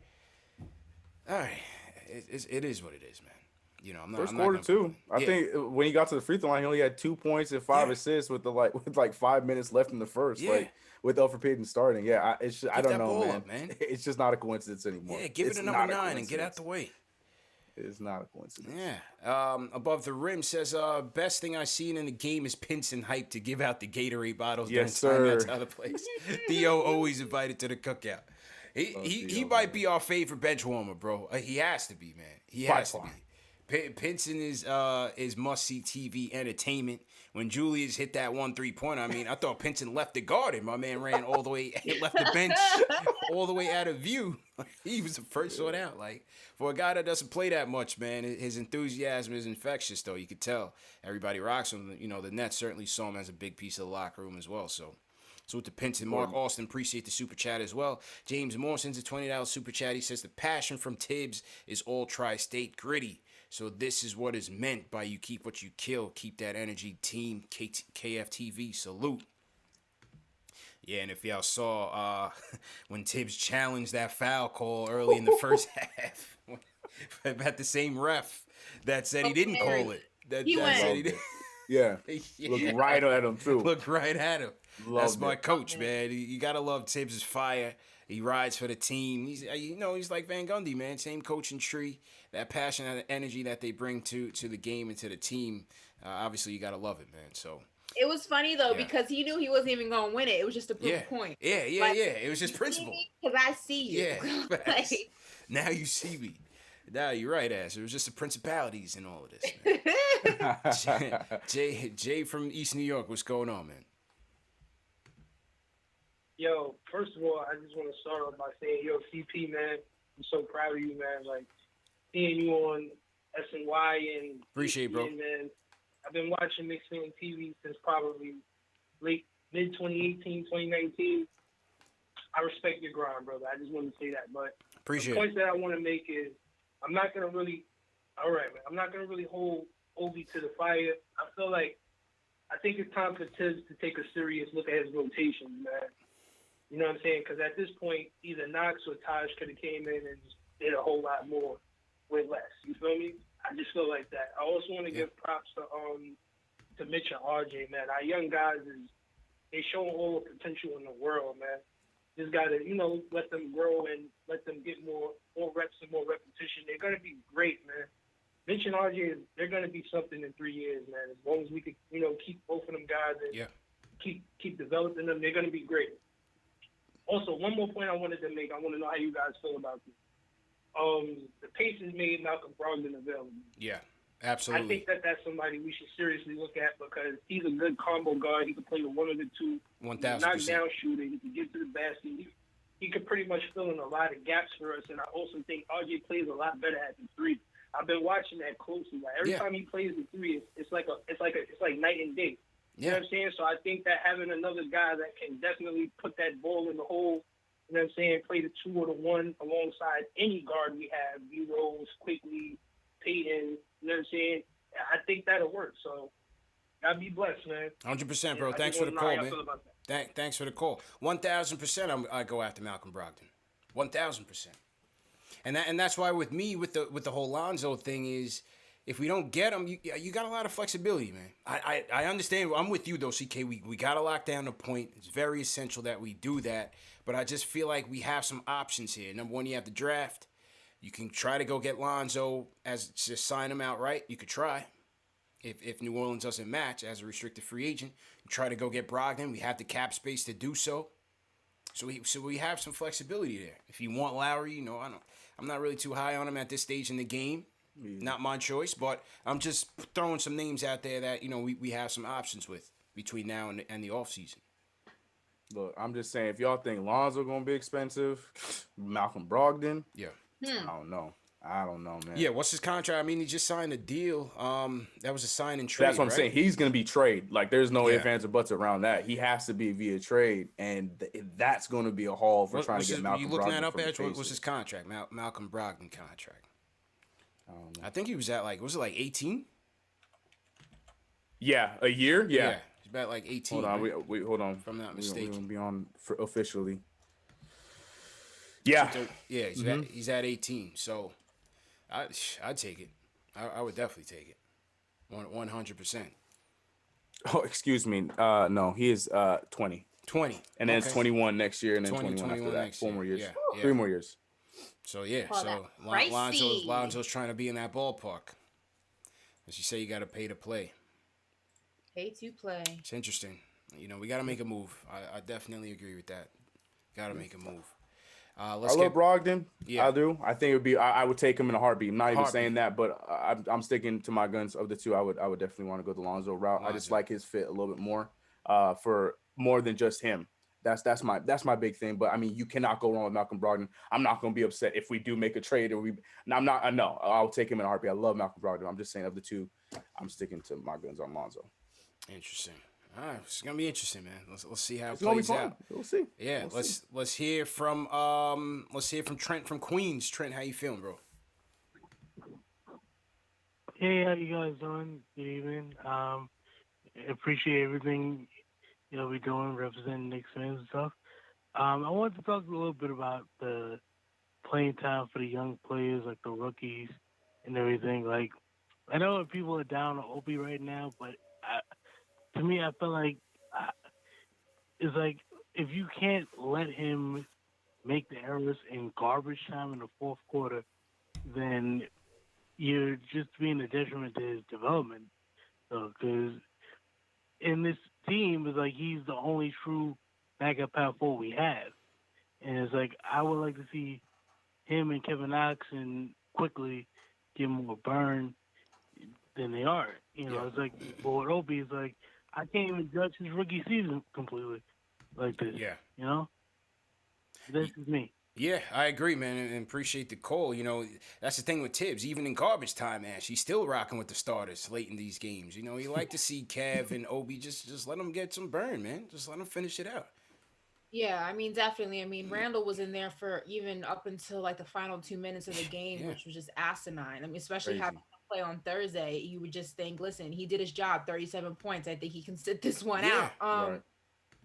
All right. It is what it is, man. You know, First quarter too. I think when he got to the free throw line, he only had 2 points and 5 assists with 5 minutes left in the first. Yeah. Like with Elfrid Payton starting. Yeah, I don't know, man. Up, man. It's just not a coincidence anymore. Yeah, give it a number 9 and get out the way. It's not a coincidence. Yeah. Above the rim says, best thing I've seen in the game is Pinson hype to give out the Gatorade bottles. Yes, sir. That's how the place. Theo always invited to the cookout. He might be our favorite bench warmer, bro. He has to be, man. He has to be. Pinson is must-see TV entertainment. When Julius hit that 1 3-pointer, I mean, I thought Pinson left the garden. My man ran all the way, left the bench all the way out of view. He was the first one out. Like, for a guy that doesn't play that much, man, his enthusiasm is infectious, though. You could tell. Everybody rocks him. You know, the Nets certainly saw him as a big piece of the locker room as well, so. So with the Pinson, Mark Austin, appreciate the super chat as well. James Morrison's a $20 super chat. He says, the passion from Tibbs is all tri-state gritty. So this is what is meant by you keep what you kill. Keep that energy, team. KFTV, salute. Yeah, and if y'all saw when Tibbs challenged that foul call early in the first half, about the same ref that said he didn't call it. That said he didn't. Yeah. Look right at him, too. Look right at him. That's my coach, man. You got to love Tibbs' fire. He rides for the team. He's like Van Gundy, man. Same coaching tree. That passion and energy that they bring to the game and to the team. Obviously, you got to love it, man. So it was funny, though, because he knew he wasn't even going to win it. It was just a proof point. Yeah. It was just principle. Because I see you. Yeah. Now you see me. Now you're right, ass. It was just the principalities in all of this, man. Jay from East New York, what's going on, man? Yo, first of all, I just want to start off by saying, yo, CP, man, I'm so proud of you, man. Like, seeing you on SNY and appreciate it, bro. Man, I've been watching KnicksFanTV since probably mid-2018, 2019. I respect your grind, brother. I just want to say that. But appreciate the point that I want to make is I'm not going to really hold Obi to the fire. I think it's time for Tibbs to take a serious look at his rotations, man. You know what I'm saying? Because at this point, either Knox or Taj could have came in and just did a whole lot more with less. You feel me? I just feel like that. I also want to give props to Mitch and RJ, man. Our young guys they showing all the potential in the world, man. Just gotta, let them grow and let them get more reps and more repetition. They're gonna be great, man. Mitch and RJ, they're gonna be something in 3 years, man. As long as we could, keep both of them guys and keep developing them, they're gonna be great. Also, one more point I wanted to make. I want to know how you guys feel about this. The Pacers made Malcolm Brogdon available. Yeah, absolutely. I think that's somebody we should seriously look at because he's a good combo guard. He can play the one or the two. 1,000%. Knockdown shooter. He can get to the basket. He could pretty much fill in a lot of gaps for us. And I also think RJ plays a lot better at the three. I've been watching that closely. Like every time he plays the three, it's like night and day. You know what I'm saying? So I think that having another guy that can definitely put that ball in the hole, you know what I'm saying, play the 2 or the 1 alongside any guard we have, B-Rose, Quickly, Peyton, you know what I'm saying? I think that'll work. So God be blessed, man. 100%, bro. Thanks for the call, man. Thanks for the call. 1,000% I go after Malcolm Brogdon. 1,000%. And that's why with me, with the whole Lonzo thing is, if we don't get him, you got a lot of flexibility, man. I understand. I'm with you, though, CK. We got to lock down the point. It's very essential that we do that. But I just feel like we have some options here. Number one, you have the draft. You can try to go get Lonzo just sign him outright. You could try. If New Orleans doesn't match as a restricted free agent, you try to go get Brogdon. We have the cap space to do so. So we have some flexibility there. If you want Lowry, I'm not really too high on him at this stage in the game. Not my choice, but I'm just throwing some names out there that, we have some options with between now and the offseason. Look, I'm just saying, if y'all think Lonzo going to be expensive, Malcolm Brogdon, I don't know. I don't know, man. Yeah, what's his contract? I mean, he just signed a deal. That was a sign and trade. That's what I'm right? saying. He's going to be trade. Like, there's no Yeah. ifs, ands, or buts around that. He has to be via trade, and that's going to be a haul for trying to get Malcolm Brogdon. You looking that up, from the Edge? What's Pacers. his contract? Malcolm Brogdon contract. I think he was at was it like 18? Yeah, a year. Yeah, he's about like 18. hold on, right? we hold on. If I'm not We're mistaken. gonna be on for officially. Yeah, Yeah, he's at 18. So, I'd take it. I would definitely take it. 100%. Oh, excuse me. No, he is 20. 20. And then it's 21 next year, and then 21 after that. next 4 year. more years. Yeah. 3 more years. So yeah, Oh, so that's pricey. Lonzo's trying to be in that ballpark. As you say, you got to pay to play. Pay to play. It's interesting. We got to make a move. I definitely agree with that. Got to make a move. I love Brogdon. Yeah. I do. I think it would be. I would take him in a heartbeat. I'm not even saying that, but I'm sticking to my guns. Of the two, I would definitely want to go the Lonzo route. I just like his fit a little bit more. For more than just him. That's my big thing. But I mean, you cannot go wrong with Malcolm Brogdon. I'm not going to be upset if we do make a trade or I know I'll take him in a heartbeat. I love Malcolm Brogdon. I'm just saying, of the two, I'm sticking to my guns on Lonzo. Interesting. All right, it's gonna be interesting, man. Let's see how it It's gonna be plays fun. out. We'll see. Yeah, let's hear from Trent from Queens. Trent, how you feeling, bro? Hey, how you guys doing? Good evening. Appreciate everything we're doing, representing Knicks fans and stuff. I wanted to talk a little bit about the playing time for the young players, like the rookies and everything. Like, I know that people are down on Obi right now, but to me, I feel like it's like if you can't let him make the errors in garbage time in the fourth quarter, then you're just being a detriment to his development. So, because in this team, it's like he's the only true backup power forward we have. And it's like I would like to see him and Kevin Knox and quickly get more burn than they are. It's like, but with Obi, it's like I can't even judge his rookie season completely like this. Yeah. That's just me. Yeah, I agree, man, and appreciate the call. That's the thing with Tibbs. Even in garbage time, man, she's still rocking with the starters late in these games. You like to see Kev and Obi just let them get some burn, man. Just let them finish it out. Yeah, I mean, definitely. I mean, Randle was in there for even up until like the final 2 minutes of the game, which was just asinine. I mean, especially having to play on Thursday, you would just think, listen, he did his job, 37 points. I think he can sit this one out. Right.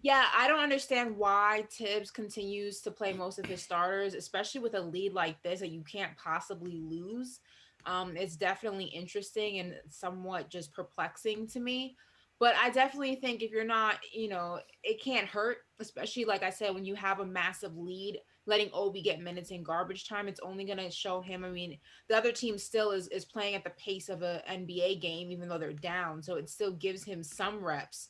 Yeah, I don't understand why Tibbs continues to play most of his starters, especially with a lead like this that you can't possibly lose. It's definitely interesting and somewhat just perplexing to me. But I definitely think if you're not, it can't hurt, especially like I said, when you have a massive lead, letting Obi get minutes in garbage time, it's only going to show him. I mean, the other team still is playing at the pace of an NBA game, even though they're down. So it still gives him some reps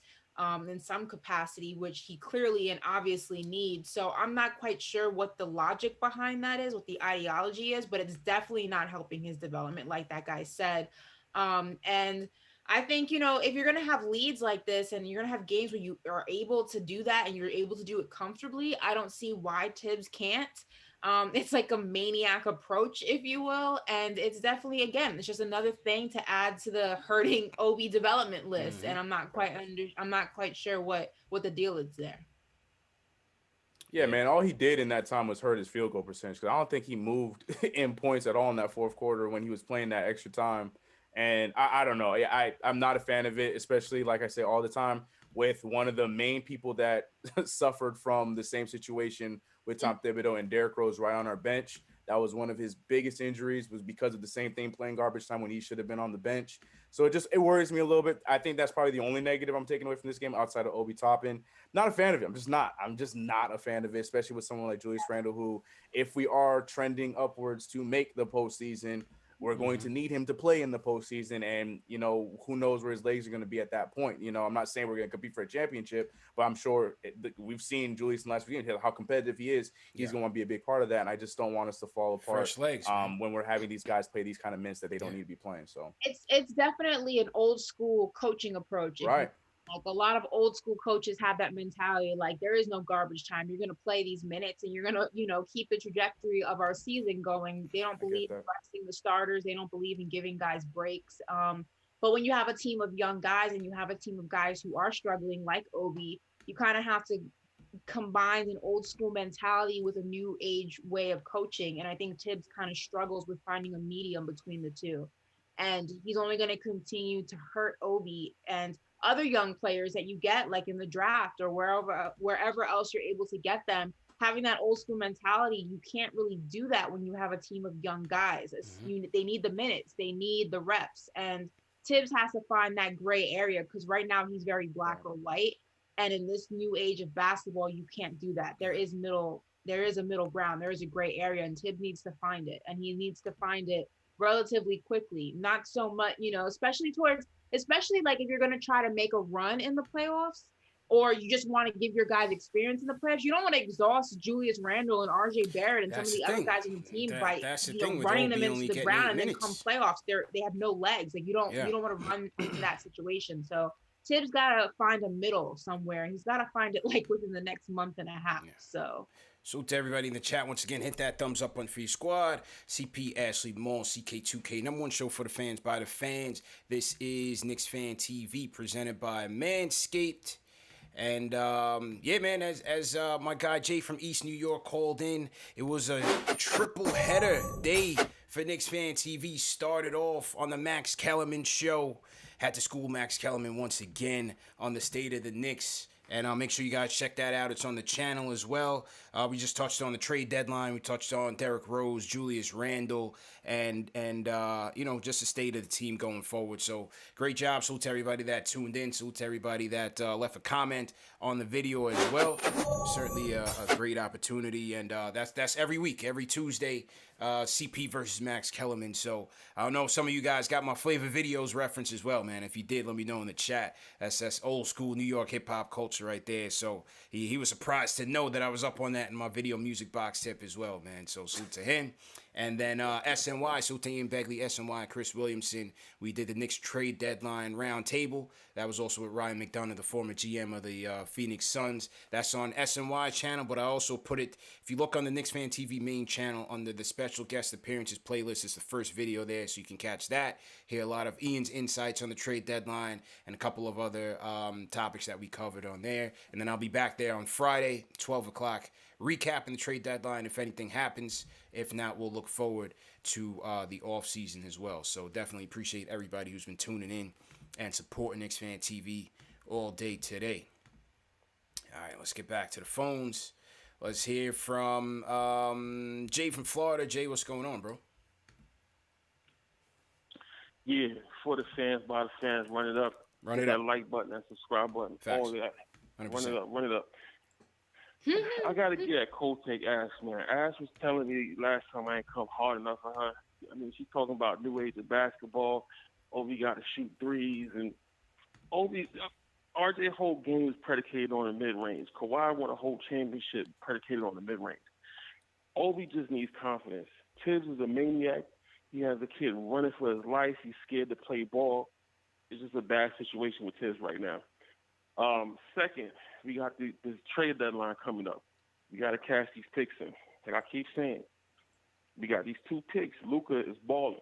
in some capacity, which he clearly and obviously needs. So I'm not quite sure what the logic behind that is, what the ideology is, but it's definitely not helping his development, like that guy said. And I think, if you're going to have leads like this and you're going to have games where you are able to do that and you're able to do it comfortably, I don't see why Tibbs can't. It's like a maniac approach, if you will. And it's definitely, again, it's just another thing to add to the hurting Obi development list. And I'm not quite sure what the deal is there. Yeah, man. All he did in that time was hurt his field goal percentage. Because I don't think he moved in points at all in that fourth quarter when he was playing that extra time. And I don't know. I'm not a fan of it, especially, like I say all the time, with one of the main people that suffered from the same situation with Tom Thibodeau and Derrick Rose right on our bench. That was one of his biggest injuries, was because of the same thing, playing garbage time when he should have been on the bench. So it worries me a little bit. I think that's probably the only negative I'm taking away from this game outside of Obi Toppin. Not a fan of it. I'm just not a fan of it, especially with someone like Julius Randle, who, if we are trending upwards to make the postseason, we're going to need him to play in the postseason, and who knows where his legs are going to be at that point. I'm not saying we're going to compete for a championship, but I'm sure we've seen Julius in the last few games, how competitive he is. He's going to be a big part of that, and I just don't want us to fall apart Fresh legs, when we're having these guys play these kind of minutes that they don't need to be playing. So it's definitely an old school coaching approach. Right. Like a lot of old school coaches have that mentality, like there is no garbage time. You're gonna play these minutes and you're gonna, keep the trajectory of our season going. They don't I get believe in that. resting the starters. They don't believe in giving guys breaks. But when you have a team of young guys and you have a team of guys who are struggling, like Obi, you kind of have to combine an old school mentality with a new age way of coaching. And I think Tibbs kind of struggles with finding a medium between the two. And he's only going to continue to hurt Obi and other young players that you get, like in the draft or wherever else you're able to get them. Having that old school mentality, you can't really do that when you have a team of young guys. They need the minutes, they need the reps, and Tibbs has to find that gray area because right now he's very black or white. And in this new age of basketball, you can't do that. There is a middle ground. There is a gray area, and Tibbs needs to find it, and he needs to find it relatively quickly. Not so much, especially like if you're going to try to make a run in the playoffs, or you just want to give your guys experience in the playoffs. You don't want to exhaust Julius Randle and RJ Barrett and some of the other guys on the team by running them into the ground, and then come playoffs, they have no legs. Like you don't want to run into that situation. So Tibbs got to find a middle somewhere. He's got to find it like within the next month and a half. Yeah. So to everybody in the chat, once again, hit that thumbs up button for your squad. CP, Ashley, Maul, CK2K, number one show for the fans by the fans. This is KnicksFanTV, presented by Manscaped. And yeah, man, as my guy Jay from East New York called in, it was a triple header day for KnicksFanTV. Started off on the Max Kellerman show. Had to school Max Kellerman once again on the state of the Knicks. And make sure you guys check that out. It's on the channel as well. We just touched on the trade deadline. We touched on Derrick Rose, Julius Randle, and just the state of the team going forward. So great job. Salute to everybody that tuned in. Salute to everybody that left a comment on the video as well. Certainly a great opportunity. And that's every week, every Tuesday. CP versus Max Kellerman. So I don't know if some of you guys got my Flavor Videos reference as well, man. If you did, let me know in the chat. That's old school New York hip hop culture right there. So he was surprised to know that I was up on that in my video music box tip as well, man. So salute to him. And then SNY, salute to Ian Begley, SNY, Chris Williamson. We did the Knicks trade deadline round table. That was also with Ryan McDonough, the former GM of the Phoenix Suns. That's on SNY channel, but I also put it, if you look on the KnicksFanTV main channel under the special guest appearances playlist, it's the first video there, so you can catch that. Hear a lot of Ian's insights on the trade deadline and a couple of other topics that we covered on there. And then I'll be back there on Friday, 12 o'clock, recapping the trade deadline if anything happens. If not, we'll look forward to the off season as well. So definitely appreciate everybody who's been tuning in and supporting KnicksFanTV all day today. All right, let's get back to the phones. Let's hear from Jay from Florida. Jay, what's going on, bro? Yeah, for the fans, by the fans, run it up. Run it that up. Like button, that subscribe button, Facts. all that. 100%. Run it up. I gotta get that cold take Ash, man. Ash was telling me last time I ain't come hard enough for her. I mean, she's talking about new age of basketball. Obi got to shoot threes, and RJ whole game is predicated on the mid range. Kawhi won a whole championship predicated on the mid range. Obi just needs confidence. Tibbs is a maniac. He has a kid running for his life. He's scared to play ball. It's just a bad situation with Tibbs right now. Second, we got this trade deadline coming up. We got to cash these picks in. Like I keep saying, we got these 2 picks. Luka is balling.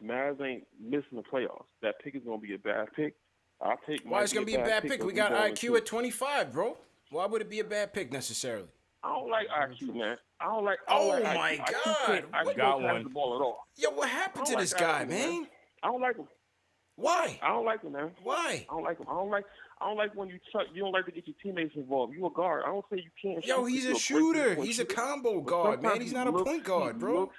Mavs ain't missing the playoffs. That pick is going to be a bad pick. I'll take. Why it's going to be a bad pick? We got IQ at 25, bro. Why would it be a bad pick necessarily? I don't like IQ, man. I don't like. Oh my God! I got one. The ball at all. Yo, what happened to this guy, man? I don't like him. Why? I don't like him, man. Why? I don't like him. I don't like when you don't like to get your teammates involved. You a guard. I don't say you can't. Yo, he's a shooter. He's a combo guard, man. He's not a point guard, bro.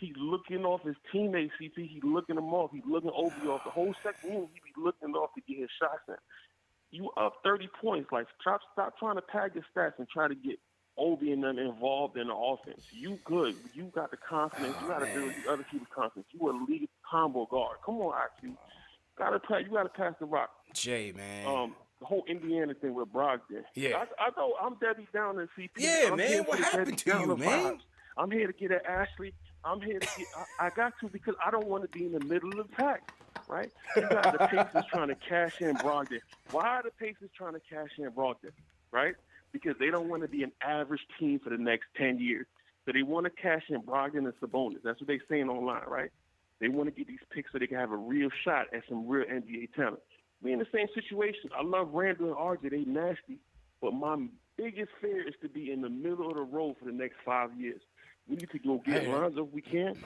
He's looking off his teammates, CP. He's looking them off. He's looking Obi off. The whole second inning, he be looking off to get his shots in. You up 30 points. Like, stop trying to pad your stats and try to get Obi and them involved in the offense. You good. You got the confidence. You got to build the other people's confidence. You a lead combo guard. Come on, IQ. You got to pass the rock. Jay, man. The whole Indiana thing with Brogdon. Yeah. I know I'm Debbie Down in CP. Yeah, man. What happened to you, man? I'm here to get at Ashley. I'm here to get. I got to because I don't want to be in the middle of the pack, right? You got the Pacers trying to cash in Brogdon. Why are the Pacers trying to cash in Brogdon, right? Because they don't want to be an average team for the next 10 years. So they want to cash in Brogdon and Sabonis. That's what they're saying online, right? They want to get these picks so they can have a real shot at some real NBA talent. We in the same situation. I love Randle and RJ. They nasty. But my biggest fear is to be in the middle of the road for the next 5 years. We need to go get Lonzo if we can.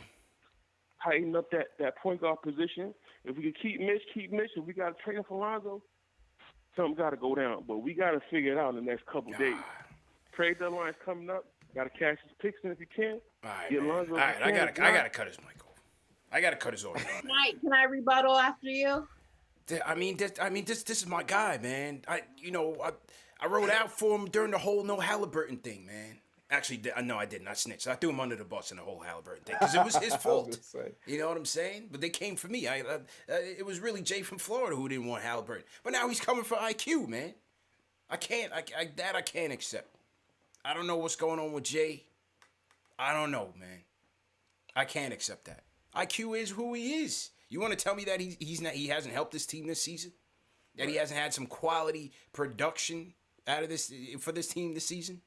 Tighten up that point guard position. If we can keep Mitch. If we got to trade him for Lonzo, something got to go down. But we got to figure it out in the next couple days. Trade deadline's coming up. Got to cash his picks in if you can. All right, get man. Lonzo. All right, I gotta cut his mic off. I gotta cut his audio. Can I rebuttal after you? This is my guy, man. I wrote out for him during the whole no Halliburton thing, man. Actually, no, I didn't. I snitched. I threw him under the bus in the whole Halliburton thing because it was his fault. You know what I'm saying? But they came for me. It was really Jay from Florida who didn't want Halliburton. But now he's coming for IQ, man. I can't accept. I don't know what's going on with Jay. I don't know, man. I can't accept that. IQ is who he is. You want to tell me that he hasn't helped this team this season? That he hasn't had some quality production out of this for this team this season?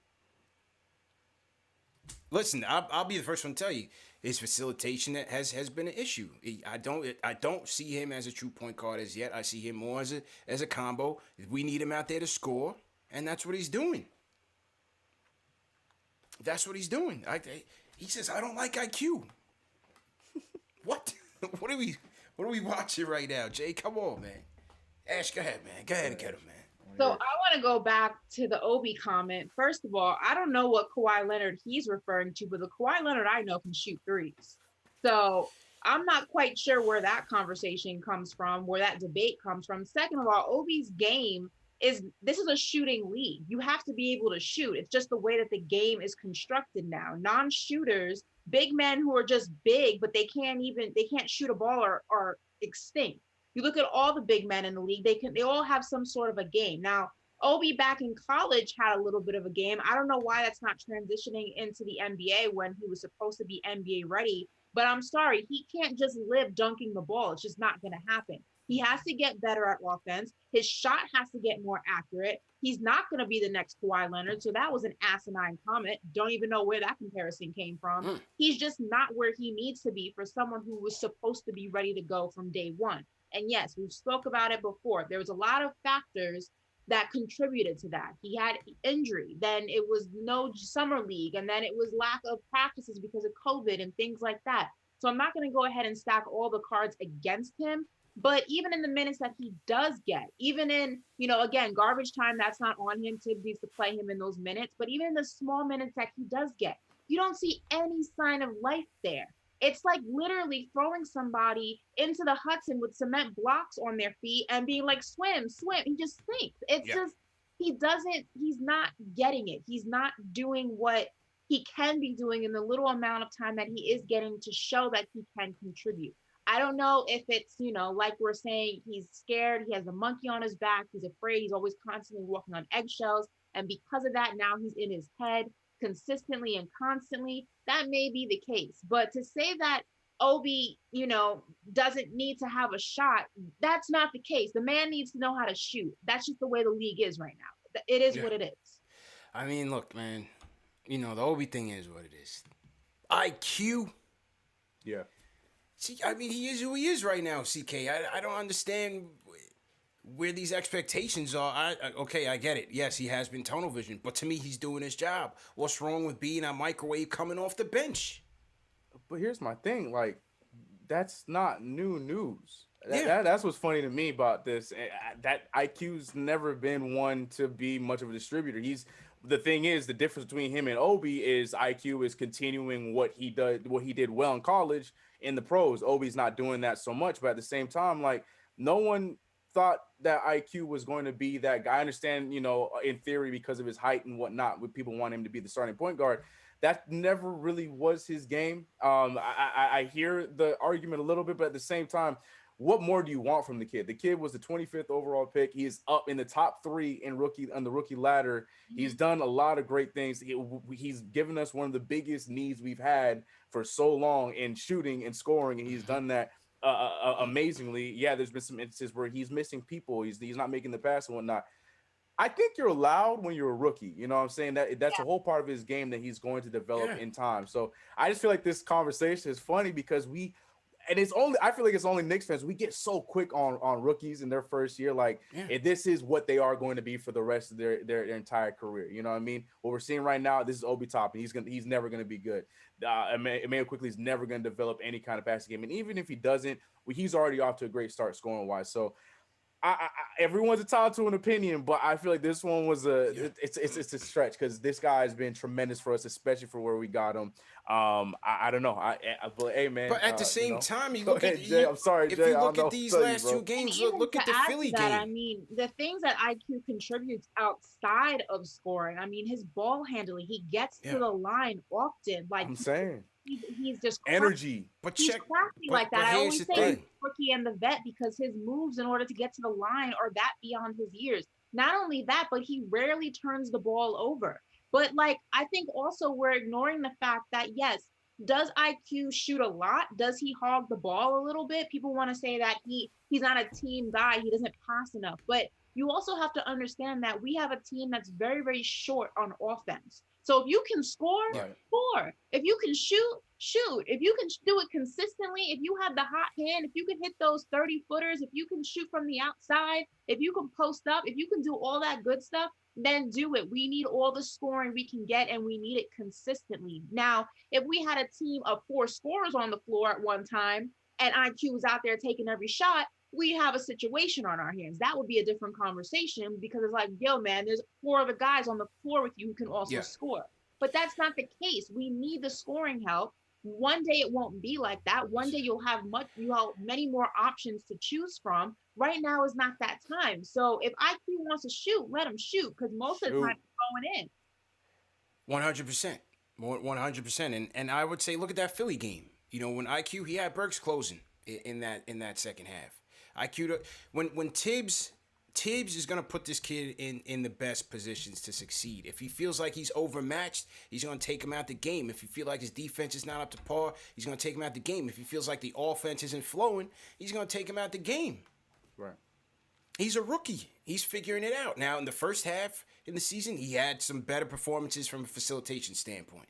Listen, I'll be the first one to tell you his facilitation has been an issue. I don't see him as a true point guard as yet. I see him more as a combo. We need him out there to score, and that's what he's doing. That's what he's doing. He says I don't like IQ. What? What are we watching right now, Jay? Come on, man. Ash, go ahead, man. Go ahead and get him, man. So I want to go back to the Obi comment. First of all, I don't know what Kawhi Leonard he's referring to, but the Kawhi Leonard I know can shoot threes. So I'm not quite sure where that conversation comes from, where that debate comes from. Second of all, Obi's game this is a shooting league. You have to be able to shoot. It's just the way that the game is constructed now. Non-shooters, big men who are just big, but they can't shoot a ball are extinct. You look at all the big men in the league, they all have some sort of a game. Now, Obi back in college had a little bit of a game. I don't know why that's not transitioning into the NBA when he was supposed to be NBA ready, but I'm sorry, he can't just live dunking the ball. It's just not going to happen. He has to get better at offense. His shot has to get more accurate. He's not going to be the next Kawhi Leonard. So that was an asinine comment. Don't even know where that comparison came from. He's just not where he needs to be for someone who was supposed to be ready to go from day one. And yes, we've spoke about it before. There was a lot of factors that contributed to that. He had injury, then it was no summer league, and then it was lack of practices because of COVID and things like that. So I'm not going to go ahead and stack all the cards against him. But even in the minutes that he does get, even in, again, garbage time, that's not on him. Tibbs needs to play him in those minutes. But even in the small minutes that he does get, you don't see any sign of life there. It's like literally throwing somebody into the Hudson with cement blocks on their feet and being like, swim, swim. He just sinks. It's just, he's not getting it. He's not doing what he can be doing in the little amount of time that he is getting to show that he can contribute. I don't know if it's, like we're saying, he's scared. He has a monkey on his back. He's afraid. He's always constantly walking on eggshells. And because of that, now he's in his head consistently and constantly. That may be the case. But to say that Obi, doesn't need to have a shot, that's not the case. The man needs to know how to shoot. That's just the way the league is right now. It is what it is. I mean, look, man, the Obi thing is what it is. IQ. Yeah. See, I mean, he is who he is right now, CK. I don't understand where these expectations are. I get it. Yes, he has been tunnel vision, but to me, he's doing his job. What's wrong with being a microwave coming off the bench? But here's my thing. Like, that's not new news. That's what's funny to me about this. That IQ's never been one to be much of a distributor. The thing is, the difference between him and Obi is IQ is continuing what he did well in college in the pros. Obi's not doing that so much, but at the same time, like, no one thought that IQ was going to be that guy. I understand, in theory, because of his height and whatnot, when people want him to be the starting point guard. That never really was his game. I hear the argument a little bit, but at the same time, what more do you want from the kid? The kid was the 25th overall pick. He is up in the top 3 on the rookie ladder. He's done a lot of great things. He's given us one of the biggest needs we've had for so long in shooting and scoring, and he's done that amazingly. Yeah, there's been some instances where he's missing people. He's not making the pass and whatnot. I think you're allowed when you're a rookie. You know what I'm saying? That's a whole part of his game that he's going to develop in time. So I just feel like this conversation is funny because I feel like it's only Knicks fans. We get so quick on rookies in their first year. Like, this is what they are going to be for the rest of their entire career. You know what I mean? What we're seeing right now, this is Obi Toppin. He's never going to be good. Emmanuel Quickly is never going to develop any kind of passing game. And even if he doesn't, he's already off to a great start scoring wise. So everyone's entitled to an opinion, but I feel like this one was it's a stretch because this guy has been tremendous for us, especially for where we got him. I don't know. But hey, man. But at the same time, you look at Jay. I'm sorry, if Jay. you look at these last 2 games, look at the Philly game. I mean, the things that IQ contributes outside of scoring. I mean, his ball handling. He gets to the line often. Like I'm saying. He's just energy. But he's crafty like that. I always say he's rookie and the vet because his moves in order to get to the line are that beyond his years. Not only that, but he rarely turns the ball over. But like, I think also we're ignoring the fact that yes, does IQ shoot a lot? Does he hog the ball a little bit? People want to say that he's not a team guy. He doesn't pass enough. But you also have to understand that we have a team that's very, very short on offense. So if you can score, score. If you can shoot, shoot. If you can do it consistently, if you have the hot hand, if you can hit those 30-footers, if you can shoot from the outside, if you can post up, if you can do all that good stuff, then do it. We need all the scoring we can get, and we need it consistently. Now, if we had a team of 4 scorers on the floor at one time, and IQ was out there taking every shot, we have a situation on our hands. That would be a different conversation because it's like, yo, man, there's 4 other guys on the floor with you who can also score. But that's not the case. We need the scoring help. One day it won't be like that. One day you'll have many more options to choose from. Right now is not that time. So if IQ wants to shoot, let him shoot because most of the time it's going in. 100%. 100%. And I would say, look at that Philly game. You know, when IQ, he had Burks closing in that second half. IQ, when Tibbs is going to put this kid in the best positions to succeed. If he feels like he's overmatched, he's going to take him out the game. If he feels like his defense is not up to par, he's going to take him out the game. If he feels like the offense isn't flowing, he's going to take him out the game. Right. He's a rookie. He's figuring it out. Now, in the first half in the season, he had some better performances from a facilitation standpoint.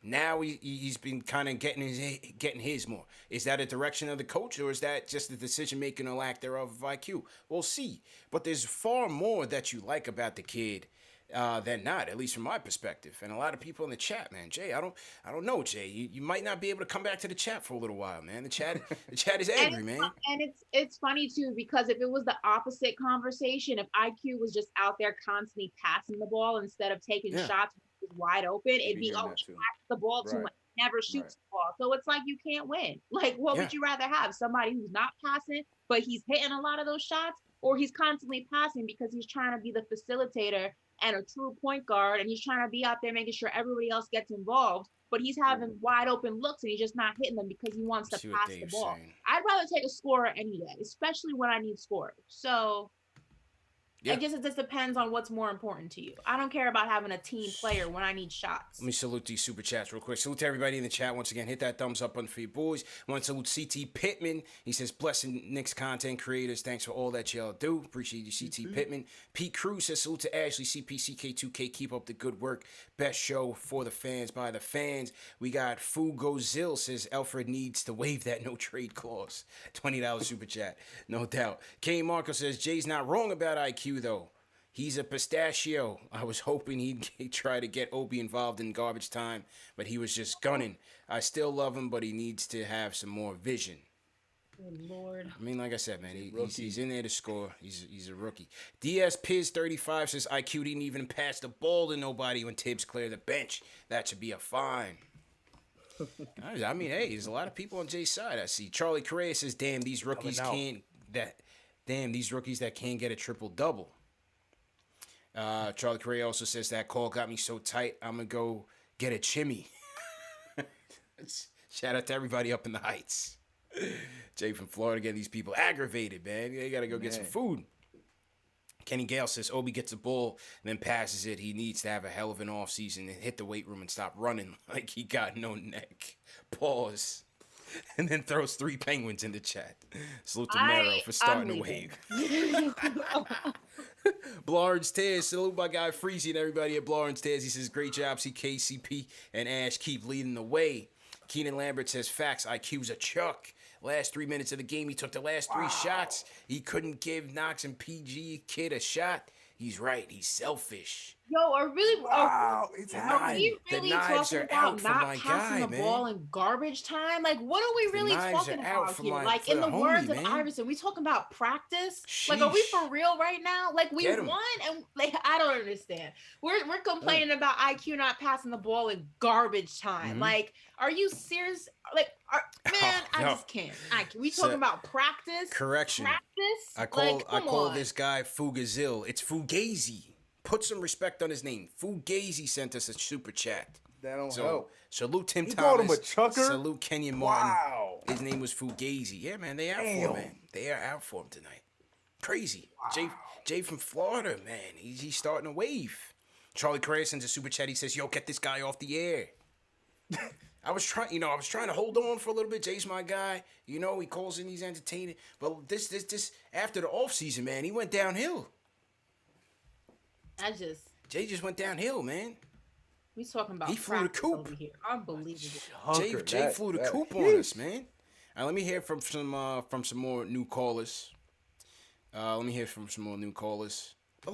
Now he's been kind of getting his more. Is that a direction of the coach, or is that just the decision-making or lack thereof of IQ? We'll see. But there's far more that you like about the kid than not, at least from my perspective. And a lot of people in the chat, man. Jay, I don't know, Jay. You might not be able to come back to the chat for a little while, man. The chat is angry, man. And it's funny too because if it was the opposite conversation, if IQ was just out there constantly passing the ball instead of taking shots wide open, it'd be he passes the ball too much, never shoots the ball. So it's like you can't win. Like, what would you rather have? Somebody who's not passing, but he's hitting a lot of those shots, or he's constantly passing because he's trying to be the facilitator and a true point guard, and he's trying to be out there making sure everybody else gets involved, but he's having wide open looks and he's just not hitting them because he wants to pass the ball. I'd rather take a scorer any day, especially when I need scorers. So I guess it just depends on what's more important to you. I don't care about having a team player when I need shots. Let me salute these super chats real quick. Salute to everybody in the chat. Once again, hit that thumbs up button for your boys. I want to salute CT Pittman. He says, blessing Knicks content creators. Thanks for all that y'all do. Appreciate you, CT Pittman. Pete Cruz says, salute to Ashley, CPCK2K. Keep up the good work. Best show for the fans by the fans. We got Fugozil says, Alfred needs to waive that no trade clause. $20 super chat. No doubt. K. Marco says, Jay's not wrong about IQ, though. He's a pistachio. I was hoping he'd try to get Obi involved in garbage time, but he was just gunning. I still love him, but he needs to have some more vision. Oh, Lord. I mean, like I said, man, he's in there to score. He's a rookie. DS Piz 35 says IQ didn't even pass the ball to nobody when Tibbs cleared the bench. That should be a fine. I mean, hey, there's a lot of people on Jay's side. I see. Charlie Correa says, "Damn, these rookies that can't get a triple double." Charlie Correa also says that call got me so tight, I'm going to go get a chimney. Shout out to everybody up in the Heights. Jay from Florida getting these people aggravated, man. They got to go get some food. Kenny Gale says Obi gets the ball and then passes it. He needs to have a hell of an offseason and hit the weight room and stop running like he got no neck. Pause. And then throws 3 penguins in the chat. Salute to Mero for starting the wave. Blarn's Tears. Salute my guy Freezy and everybody at Blarn's Tears. He says, great job. See KCP and Ash keep leading the way. Keenan Lambert says, facts. IQ's a chuck. Last 3 minutes of the game, he took the last 3 shots. He couldn't give Knox and PG Kid a shot. He's right. He's selfish. Yo, are we really knives talking are about out for not my passing guy, the man. ball in garbage time? Like, what are we really talking about here? Like, in the words of Iverson, we talking about practice? Like, are we for real right now? Like, we won, and like, I don't understand. We're complaining about IQ not passing the ball in garbage time. Like, are you serious? Like, I just can't. We talking about practice? Correction. Practice? I call this guy Fugazil. It's Fugazi. Put some respect on his name. Fugazi sent us a super chat. That don't help. Salute Tim Thomas. Called him a chucker? Salute Kenyon Martin. Wow. His name was Fugazi. Yeah, man, they out for him, man. They are out for him tonight. Crazy. Wow. Jay from Florida, man. He's starting a wave. Charlie Correa sends a super chat. He says, yo, get this guy off the air. I was trying to hold on for a little bit. Jay's my guy. He calls in, he's entertaining. But this after the offseason, man, he went downhill. Jay just went downhill, man. We talking about he flew the coop over here. Unbelievable. Jay flew the coop on us, man. All right, let me hear from some more new callers. But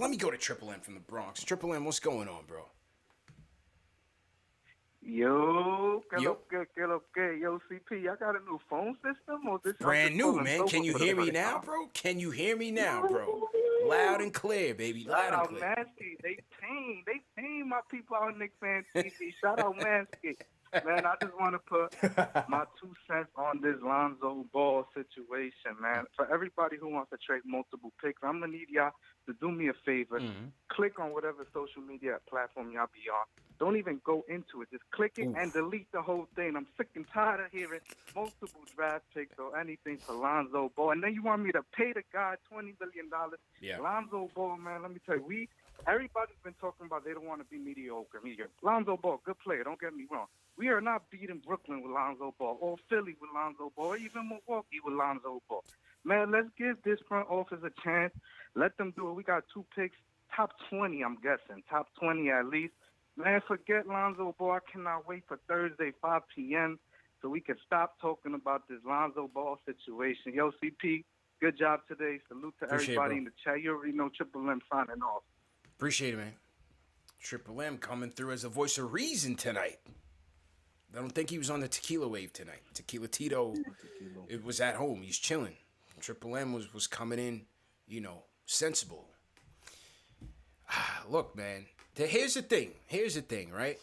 let me go to Triple M from the Bronx. Triple M, what's going on, bro? Yo, Yo, CP, I got a new phone system or this brand new, man. Can you hear me now, bro? Can you hear me now, bro? Loud and clear, baby. Loud and clear. Shout out Mansky. They paying my people out on KnicksFanTV. Shout out Mansky. Man, I just want to put my 2 cents on this Lonzo Ball situation, man. For everybody who wants to trade multiple picks, I'm going to need y'all to do me a favor. Click on whatever social media platform y'all be on. Don't even go into it. Just click it and delete the whole thing. I'm sick and tired of hearing multiple draft picks or anything for Lonzo Ball. And then you want me to pay the guy $20 billion. Yeah. Lonzo Ball, man, let me tell you, everybody's been talking about they don't want to be mediocre. Lonzo Ball, good player, don't get me wrong. We are not beating Brooklyn with Lonzo Ball, or Philly with Lonzo Ball, or even Milwaukee with Lonzo Ball. Man, let's give this front office a chance. Let them do it. We got 2 picks, top 20, I'm guessing, top 20 at least. Man, forget Lonzo Ball. I cannot wait for Thursday, 5 p.m., so we can stop talking about this Lonzo Ball situation. Yo, CP, good job today. Salute to everybody in the chat. You already know Triple M signing off. Appreciate it, man. Triple M coming through as a voice of reason tonight. I don't think he was on the tequila wave tonight. Tequila Tito, it was at home. He's chilling. Triple M was coming in, sensible. Look, man. Here's the thing, right?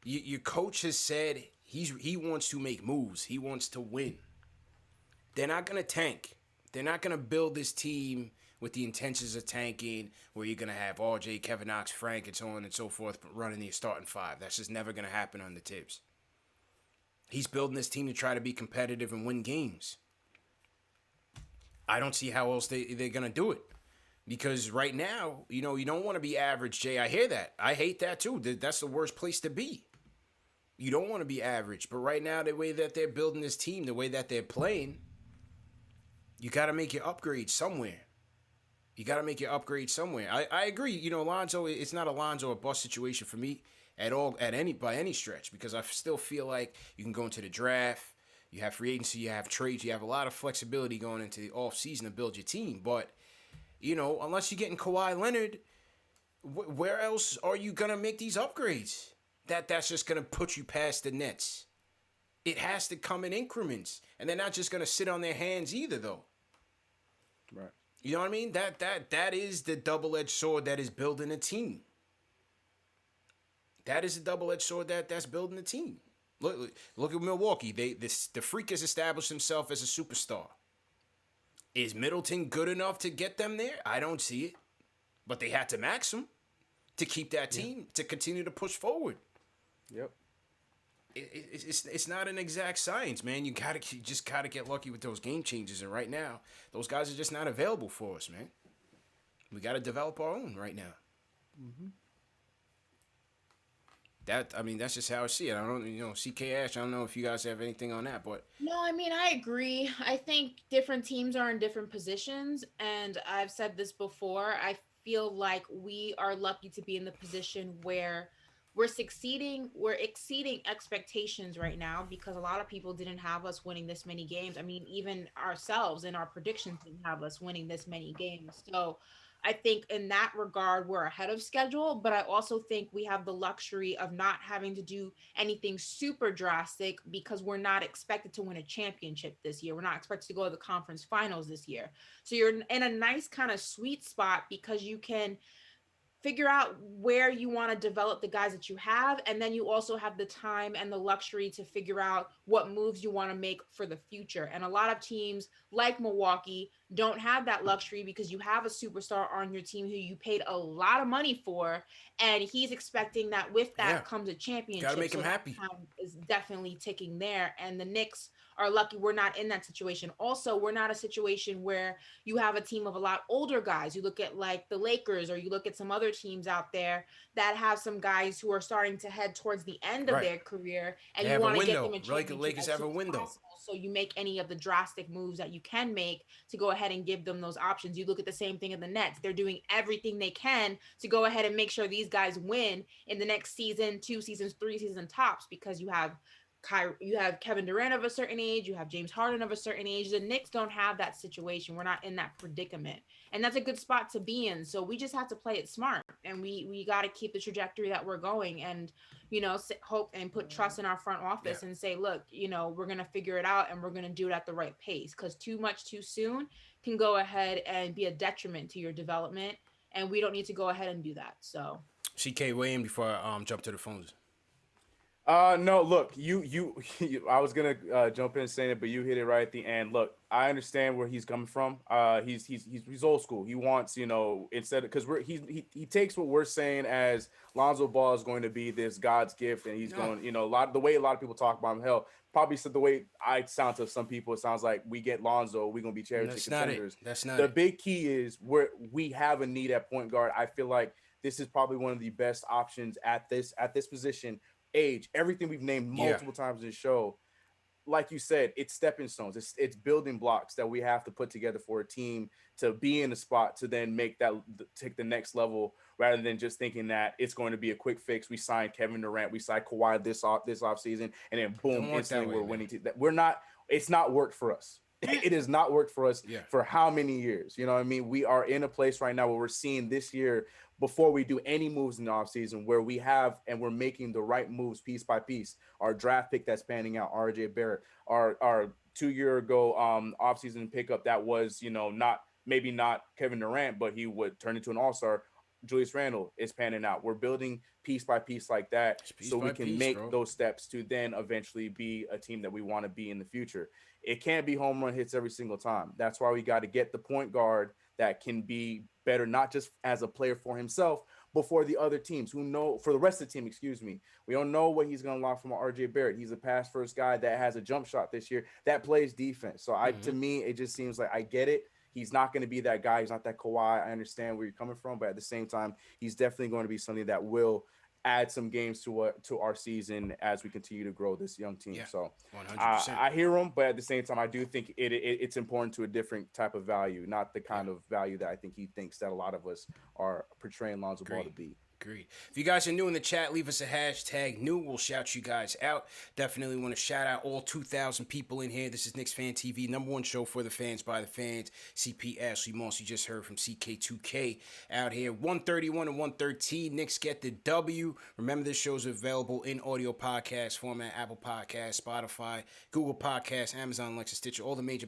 Your coach has said he wants to make moves. He wants to win. They're not going to tank. They're not going to build this team with the intentions of tanking, where you're going to have RJ, Kevin Knox, Frank, and so on and so forth running the starting 5. That's just never going to happen on the Tibbs. He's building this team to try to be competitive and win games. I don't see how else they're going to do it. Because right now, you don't want to be average, Jay. I hear that. I hate that too. That's the worst place to be. You don't want to be average. But right now, the way that they're building this team, the way that they're playing, you got to make your upgrade somewhere. I agree. Lonzo, it's not a Lonzo or bust situation for me at all, by any stretch, because I still feel like you can go into the draft, you have free agency, you have trades, you have a lot of flexibility going into the offseason to build your team. But, unless you're getting Kawhi Leonard, where else are you going to make these upgrades? That's just going to put you past the Nets. It has to come in increments, and they're not just going to sit on their hands either, though. Right. You know what I mean? That is the double-edged sword that is building a team. That is a double-edged sword that's building a team. Look at Milwaukee. The Freak has established himself as a superstar. Is Middleton good enough to get them there? I don't see it. But they had to max him to keep that team, to continue to push forward. Yep. it's not an exact science, man. You just gotta get lucky with those game changes. And right now, those guys are just not available for us, man. We gotta develop our own right now. Mm-hmm. That's just how I see it. I don't, CK Ash. I don't know if you guys have anything on that, but No, I mean, I agree. I think different teams are in different positions. And I've said this before. I feel like we are lucky to be in the position where we're succeeding. We're exceeding expectations right now because a lot of people didn't have us winning this many games. I mean, even ourselves and our predictions didn't have us winning this many games. So I think in that regard, we're ahead of schedule, but I also think we have the luxury of not having to do anything super drastic because we're not expected to win a championship this year. We're not expected to go to the conference finals this year. So you're in a nice kind of sweet spot because you can figure out where you want to develop the guys that you have, and then you also have the time and the luxury to figure out what moves you want to make for the future. And a lot of teams like Milwaukee don't have that luxury because you have a superstar on your team who you paid a lot of money for, and he's expecting that with that comes a championship. Gotta make him happy. Time is definitely ticking there, and the Knicks are lucky we're not in that situation. Also, we're not a situation where you have a team of a lot older guys. You look at like the Lakers, or you look at some other teams out there that have some guys who are starting to head towards the end of their career, and you want to get them a championship. Like the Lakers have a window. So you make any of the drastic moves that you can make to go ahead and give them those options. You look at the same thing in the Nets. They're doing everything they can to go ahead and make sure these guys win in the next season, 2 seasons, 3 seasons tops, because you have Kevin Durant of a certain age, you have James Harden of a certain age. The Knicks don't have that situation. We're not in that predicament, and that's a good spot to be in. So we just have to play it smart, and we got to keep the trajectory that we're going, and hope and put trust in our front office and say, look, we're gonna figure it out, and we're gonna do it at the right pace, because too much too soon can go ahead and be a detriment to your development, and we don't need to go ahead and do that. So CK, weigh in before I jump to the phones. No, look, I was gonna jump in saying it, but you hit it right at the end. Look, I understand where he's coming from. He's old school. He wants, instead of, because he takes what we're saying as Lonzo Ball is going to be this God's gift, and he's going, the way a lot of people talk about him. Hell, probably said the way I sound to some people, it sounds like we get Lonzo, we're gonna be championship contenders. That's not the it. big key is we have a need at point guard. I feel like this is probably one of the best options at this position. Age, everything we've named multiple times in the show, like you said, it's stepping stones. It's building blocks that we have to put together for a team to be in the spot to then take the next level, rather than just thinking that it's going to be a quick fix. We signed Kevin Durant, we signed Kawhi this off season, and then boom, instantly we're winning. We're not. It's not worked for us. It has not worked for us for how many years? You know what I mean? We are in a place right now where we're seeing this year, before we do any moves in the offseason, where we have and we're making the right moves piece by piece. Our draft pick that's panning out, RJ Barrett, our 2 year ago offseason pickup that was, maybe not Kevin Durant, but he would turn into an all-star. Julius Randle is panning out. We're building piece by piece like that, so we can make those steps to then eventually be a team that we want to be in the future. It can't be home run hits every single time. That's why we got to get the point guard that can be better, not just as a player for himself, but for the other teams for the rest of the team, excuse me. We don't know what he's going to lock from RJ Barrett. He's a pass first guy that has a jump shot this year that plays defense. So to me, it just seems like I get it. He's not going to be that guy. He's not that Kawhi. I understand where you're coming from, but at the same time, he's definitely going to be something that will add some games to our season as we continue to grow this young team. So 100%. I hear him, but at the same time, I do think it's important to a different type of value, not the kind of value that I think he thinks that a lot of us are portraying Lonzo Ball to be. Agreed. If you guys are new in the chat, leave us a hashtag new. We'll shout you guys out. Definitely want to shout out all 2,000 people in here. This is KnicksFanTV, #1 show for the fans by the fans. CP Ashley Moss, you just heard from CK2K out here. 131 and 113. Knicks get the W. Remember, this show's available in audio podcast format: Apple Podcasts, Spotify, Google Podcasts, Amazon, Alexa, Stitcher, all the major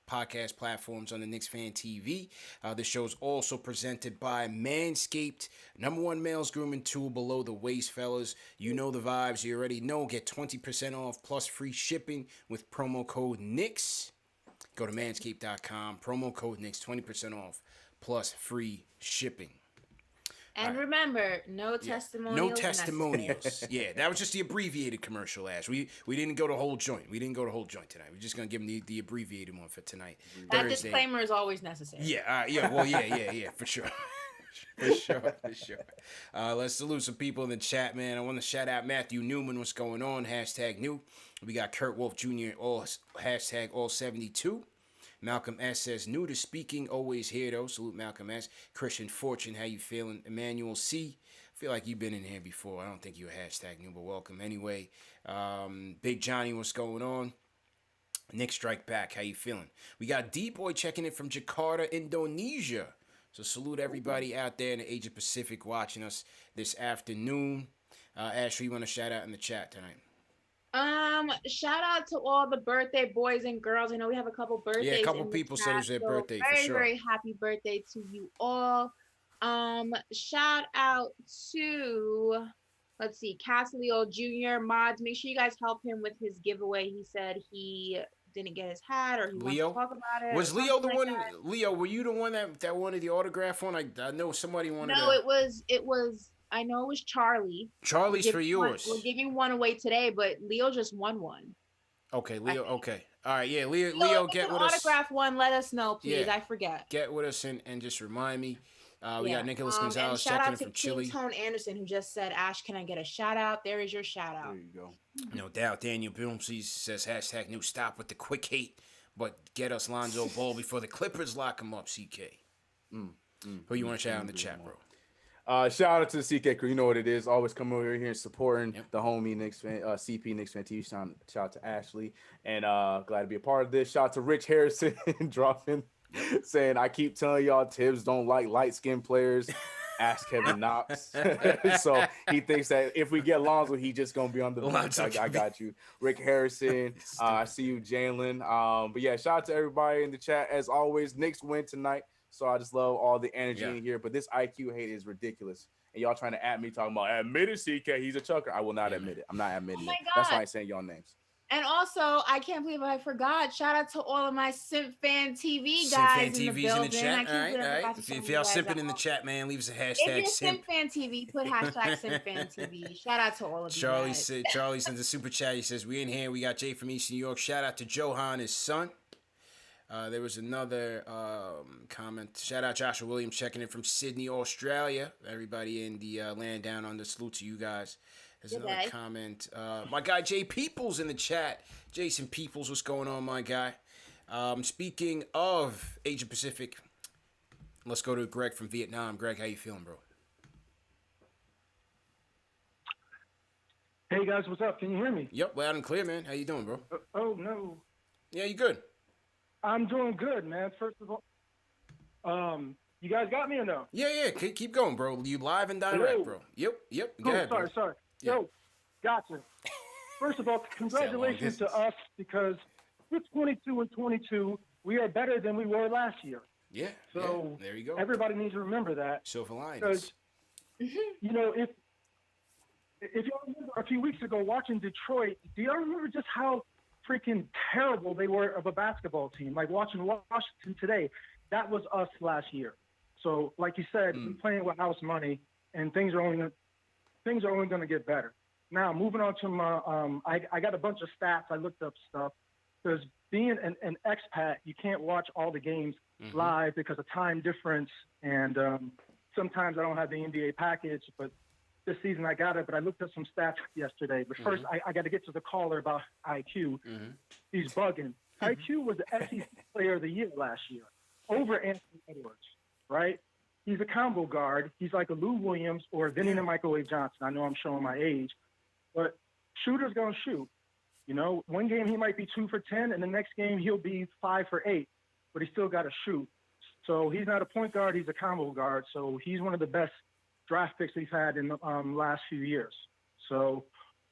podcast platforms on the KnicksFanTV. This show is also presented by Manscaped, #1 male's grooming tool below the waist, fellas. You know the vibes. You already know. Get 20% off plus free shipping with promo code Knicks. Go to manscaped.com. Promo code Knicks, 20% off plus free shipping. And remember, no testimonials. No testimonials. Yeah, that was just the abbreviated commercial, Ash. We didn't go to whole joint. We didn't go to whole joint tonight. We're just gonna give them the abbreviated one for tonight. That Thursday. disclaimer is always necessary. Yeah. Well, yeah, for sure. For sure. Let's salute some people in the chat, man. I want to shout out Matthew Newman. What's going on? #new. We got Kurt Wolf Jr. All #all72. Malcolm S says, new to speaking, always here though. Salute Malcolm S. Christian Fortune, how you feeling? Emmanuel C. I feel like you've been in here before. I don't think you're #new, but welcome anyway. Big Johnny, what's going on? Nick Strike Back, how you feeling? We got D-Boy checking in from Jakarta, Indonesia. So salute everybody out there in the Asia Pacific watching us this afternoon. Ashley, you want to shout out in the chat tonight? Shout out to all the birthday boys and girls. I know we have a couple birthdays. Yeah, a couple people said it was their birthday for sure. Very happy birthday to you all. Shout out to, let's see, Casleo Jr. Mods. Make sure you guys help him with his giveaway. He said he didn't get his hat, or he wants to talk about it. Was Leo the one? Leo, were you the one that wanted the autograph one? I know somebody wanted. No, it was. I know it was Charlie. Charlie's for yours. We're giving one away today, but Leo just won one. Okay, Leo. Okay, all right. Yeah, Leo, get with us. Autograph one. Let us know, please. Yeah. I forget. Get with us and just remind me. We got Nicholas Gonzalez checking in in from Chile. Shout out to King Tone Anderson, who just said, Ash, can I get a shout out? There is your shout out. There you go. No doubt. Daniel Boomsey says #new. Stop with the quick hate, but get us Lonzo Ball before the Clippers lock him up. CK. Who you want to shout out in the chat, bro? Shout out to the CK crew. You know what it is. Always coming over here and supporting the homie Knicks fan, CP Knicks fan TV. Shout out to Ashley, and glad to be a part of this. Shout out to Rich Harrison dropping, saying, I keep telling y'all Tibbs don't like light skinned players. Ask Kevin Knox. So he thinks that if we get Lonzo, he just gonna be on the bench. I got you, Rick Harrison. I see you, Jalen. But yeah, shout out to everybody in the chat. As always, Knicks win tonight. So I just love all the energy in here. But this IQ hate is ridiculous. And y'all trying to at me talking about, admit it, CK, he's a chucker. I will not admit it. I'm not admitting it. That's why I ain't saying y'all names. And also, I can't believe I forgot. Shout out to all of my CimpFanTV guys in the building. In the chat. All right. If y'all simping in the chat, man, leave us a hashtag. If you're CimpFanTV, put hashtag CimpFanTV. Shout out to all of you guys. Charlie sends a super chat. He says, we in here. We got Jay from East New York. Shout out to Johan, his son. There was another comment. Shout out Joshua Williams checking in from Sydney, Australia. Everybody in the land down under, salute to you guys. There's another comment. My guy Jay Peoples in the chat. Jason Peoples, what's going on, my guy? Speaking of Asia Pacific, let's go to Greg from Vietnam. Greg, how you feeling, bro? Hey guys, what's up? Can you hear me? Yep, loud and clear, man. How you doing, bro? Oh no. Yeah, you good? I'm doing good, man. First of all, you guys got me or no? Yeah. Keep going, bro. You live and direct, Hello. bro. Yep. Cool. Go ahead, Sorry. Yeah. Yo, gotcha. First of all, congratulations to us, because we're 22 and 22. We are better than we were last year. Yeah. So there you go. Everybody needs to remember that. Silver linings. Because you know, if y'all remember a few weeks ago watching Detroit, do y'all remember just how freaking terrible they were of a basketball team? Like watching Washington today, that was us last year. So, like you said, we're playing with house money, and things are only going to get better. Now, moving on to my, I got a bunch of stats. I looked up stuff. Because being an expat, you can't watch all the games live because of time difference, and sometimes I don't have the NBA package, but this season I got it. But I looked up some stats yesterday. But first, I got to get to the caller about IQ. He's bugging. IQ was the SEC Player of the Year last year over Anthony Edwards, right? He's a combo guard. He's like a Lou Williams or a Vinny and Microwave Johnson. I know I'm showing my age, but shooter's going to shoot. You know, one game he might be 2 for 10, and the next game he'll be 5 for 8, but he still got to shoot. So he's not a point guard. He's a combo guard. So he's one of the best draft picks we've had in the last few years. So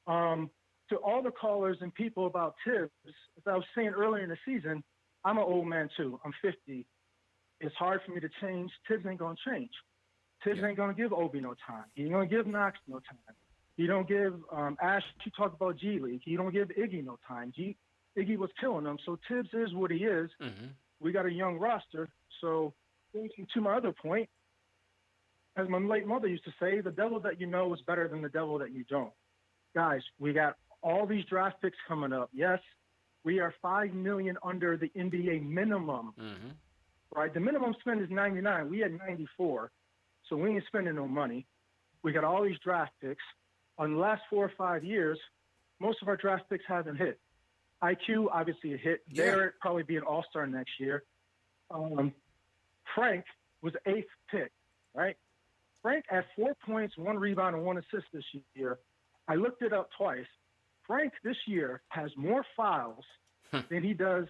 to all the callers and people about Tibbs, as I was saying earlier in the season, I'm an old man too. I'm 50. It's hard for me to change. Tibbs ain't going to change. Tibbs ain't going to give Obi no time. He ain't going to give Knox no time. He don't give Ash, you talk about G League. He don't give Iggy no time. Iggy was killing him. So Tibbs is what he is. We got a young roster. So to my other point, as my late mother used to say, the devil that you know is better than the devil that you don't. Guys, we got all these draft picks coming up. Yes, we are $5 million under the NBA minimum. Mm-hmm. Right? The minimum spend is 99. We had 94, so we ain't spending no money. We got all these draft picks. On the last 4 or 5 years, most of our draft picks haven't hit. IQ, obviously, a hit. Yeah. Barrett probably be an all-star next year. Frank was 8th pick, right? Frank had 4 points, 1 rebound, and 1 assist this year. I looked it up twice. Frank this year has more fouls than he does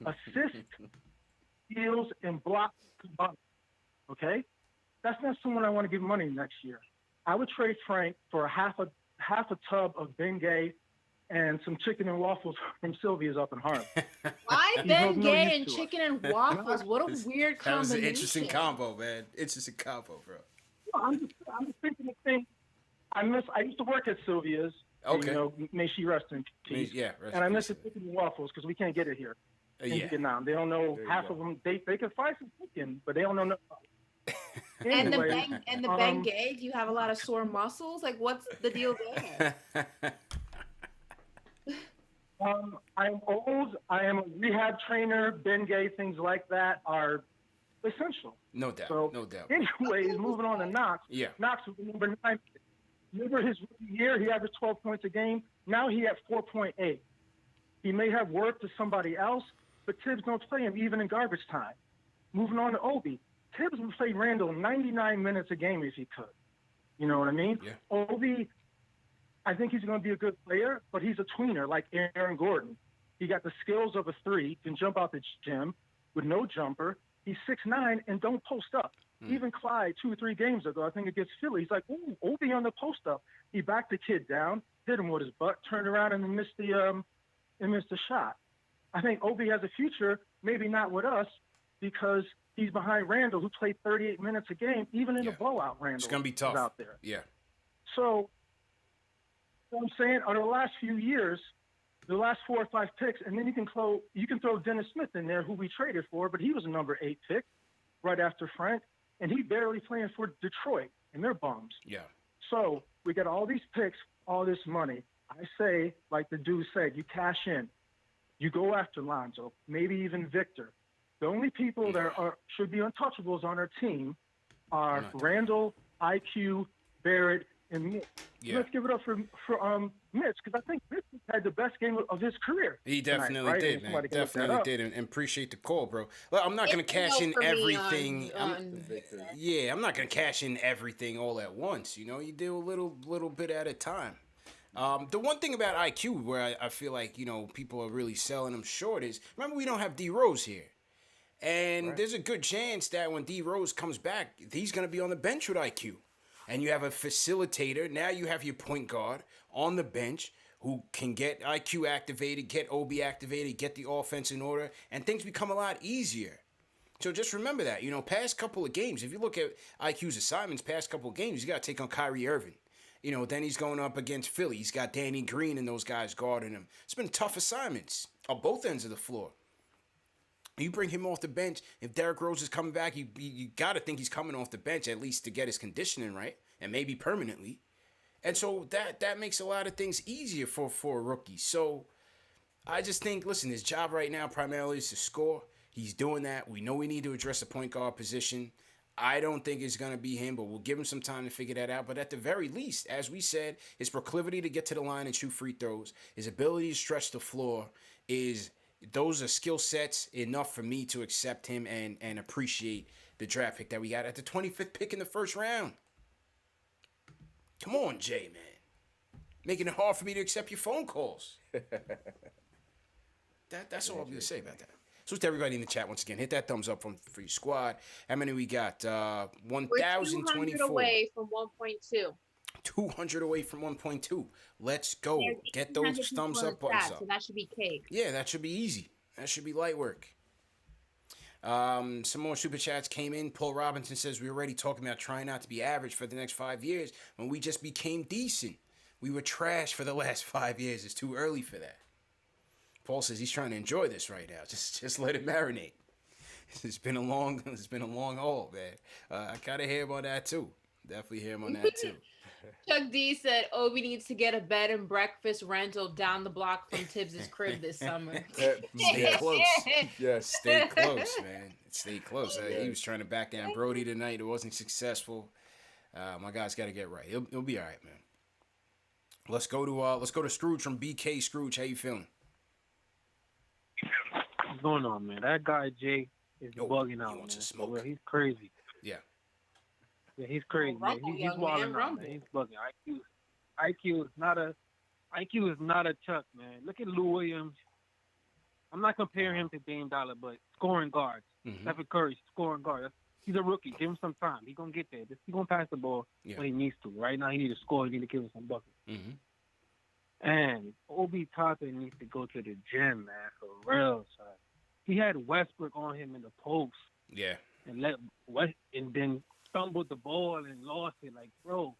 assists, steals, and blocks combined. Okay? That's not someone I want to give money next year. I would trade Frank for half a tub of Bengay and some chicken and waffles from Sylvia's up in Harlem. Why He's no Bengay use and to us. chicken and waffles? What a weird That combination. was an interesting combo, man. Interesting combo, bro. Well, I'm just thinking of things. I used to work at Sylvia's. Okay. You know, may she rest in peace. Yeah, rest and I in miss the peace. chicken and waffles because we can't get it here in Yeah. Vietnam. They don't know There you half go. of them. They can find some chicken, but they don't know. And the Anyway, Bengay, do you have a lot of sore muscles? Like, what's the deal there? I'm old. I am a rehab trainer. Bengay, things like that are essential. No doubt. So, no doubt. anyways, moving on to Knox. Yeah. Knox was the number 9. Remember his rookie year, he averaged 12 points a game. Now he at 4.8. He may have worked to somebody else, but Tibbs don't play him even in garbage time. Moving on to Obi. Tibbs would play Randle 99 minutes a game if he could. You know what I mean? Yeah. Obi, I think he's going to be a good player, but he's a tweener like Aaron Gordon. He got the skills of a 3, can jump out the gym with no jumper. He's 6'9" and don't post up. Even Clyde 2 or 3 games ago, I think against Philly, he's like, ooh, Obi on the post up. He backed the kid down, hit him with his butt, turned around and missed the shot. I think Obi has a future, maybe not with us, because he's behind Randle, who played 38 minutes a game, even in a blowout. Randle It's gonna be tough is out there. Yeah. So, what I'm saying, over the last few years, the last 4 or 5 picks, and then you can throw Dennis Smith in there, who we traded for, but he was a number 8 pick right after Frank, and he barely playing for Detroit, and they're bums. Yeah. So we got all these picks, all this money. I say, like the dude said, you cash in. You go after Lonzo, maybe even Victor. The only people that should be untouchables on our team are Randall, IQ, Barrett, and Mitch. Yeah. Let's give it up for Mitch, because I think Mitch had the best game of his career. He tonight, definitely right? did, And man. somebody can look that Definitely up. did, and appreciate the call, bro. Look, I'm not gonna It's cash no in for me everything. on I'm not gonna cash in everything all at once. You know, you do a little bit at a time. The one thing about IQ where I feel like, you know, people are really selling him short is, remember, we don't have D Rose here. And there's a good chance that when D Rose comes back, he's gonna be on the bench with IQ. And you have a facilitator. Now you have your point guard on the bench who can get IQ activated, get OB activated, get the offense in order, and things become a lot easier. So just remember that. You know, past couple of games, if you look at IQ's assignments, past couple of games, you got to take on Kyrie Irving. You know, then he's going up against Philly. He's got Danny Green and those guys guarding him. It's been tough assignments on both ends of the floor. You bring him off the bench. If Derrick Rose is coming back, you got to think he's coming off the bench at least to get his conditioning right, and maybe permanently. And so that makes a lot of things easier for a rookie. So I just think, listen, his job right now primarily is to score. He's doing that. We know we need to address the point guard position. I don't think it's going to be him, but we'll give him some time to figure that out. But at the very least, as we said, his proclivity to get to the line and shoot free throws, his ability to stretch the floor, those are skill sets enough for me to accept him and appreciate the draft pick that we got at the 25th pick in the first round. Come on, Jay, man. Making it hard for me to accept your phone calls. That's all I'm going to say about that. So to everybody in the chat, once again, hit that thumbs up for your squad. How many we got? 1,024. 200 away from 1.2. 200 away from 1.2. Let's go. There's Get those 100 thumbs people in up the buttons chat, up. So that should be cake. Yeah, that should be easy. That should be light work. Some more super chats came in. Paul Robinson says, we're already talking about trying not to be average for the next 5 years when we just became decent. We were trash for the last 5 years. It's too early for that. Paul says he's trying to enjoy this right now. Just let it marinate. It's been a long haul, man. I gotta hear about that too. Definitely hear him on that too. Chuck D said Obi needs to get a bed and breakfast rental down the block from Tibbs's crib this summer. Stay close. Yes. Stay close, man. Stay close. He was trying to back down Brody tonight. It wasn't successful. My guy's got to get right. He'll be all right, man. Let's go to Scrooge from BK. Scrooge, how you feeling? What's going on, man? That guy Jay is bugging out. He wants man. to smoke. Well, he's crazy. Yeah. Yeah, he's crazy. Rumble, He's young wilding man, out, man. He's bugging. IQ is not a Chuck, man. Look at Lou Williams. I'm not comparing him to Dame Dollar, but scoring guards. Stephen Curry, scoring guard. He's a rookie. Give him some time. He's gonna get there. He's gonna pass the ball when he needs to. Right now, he needs to score. He needs to give him some buckets. And Obi Toppin needs to go to the gym, man, for real, son. He had Westbrook on him in the post. Yeah. And then stumbled the ball and lost it. Like, bro,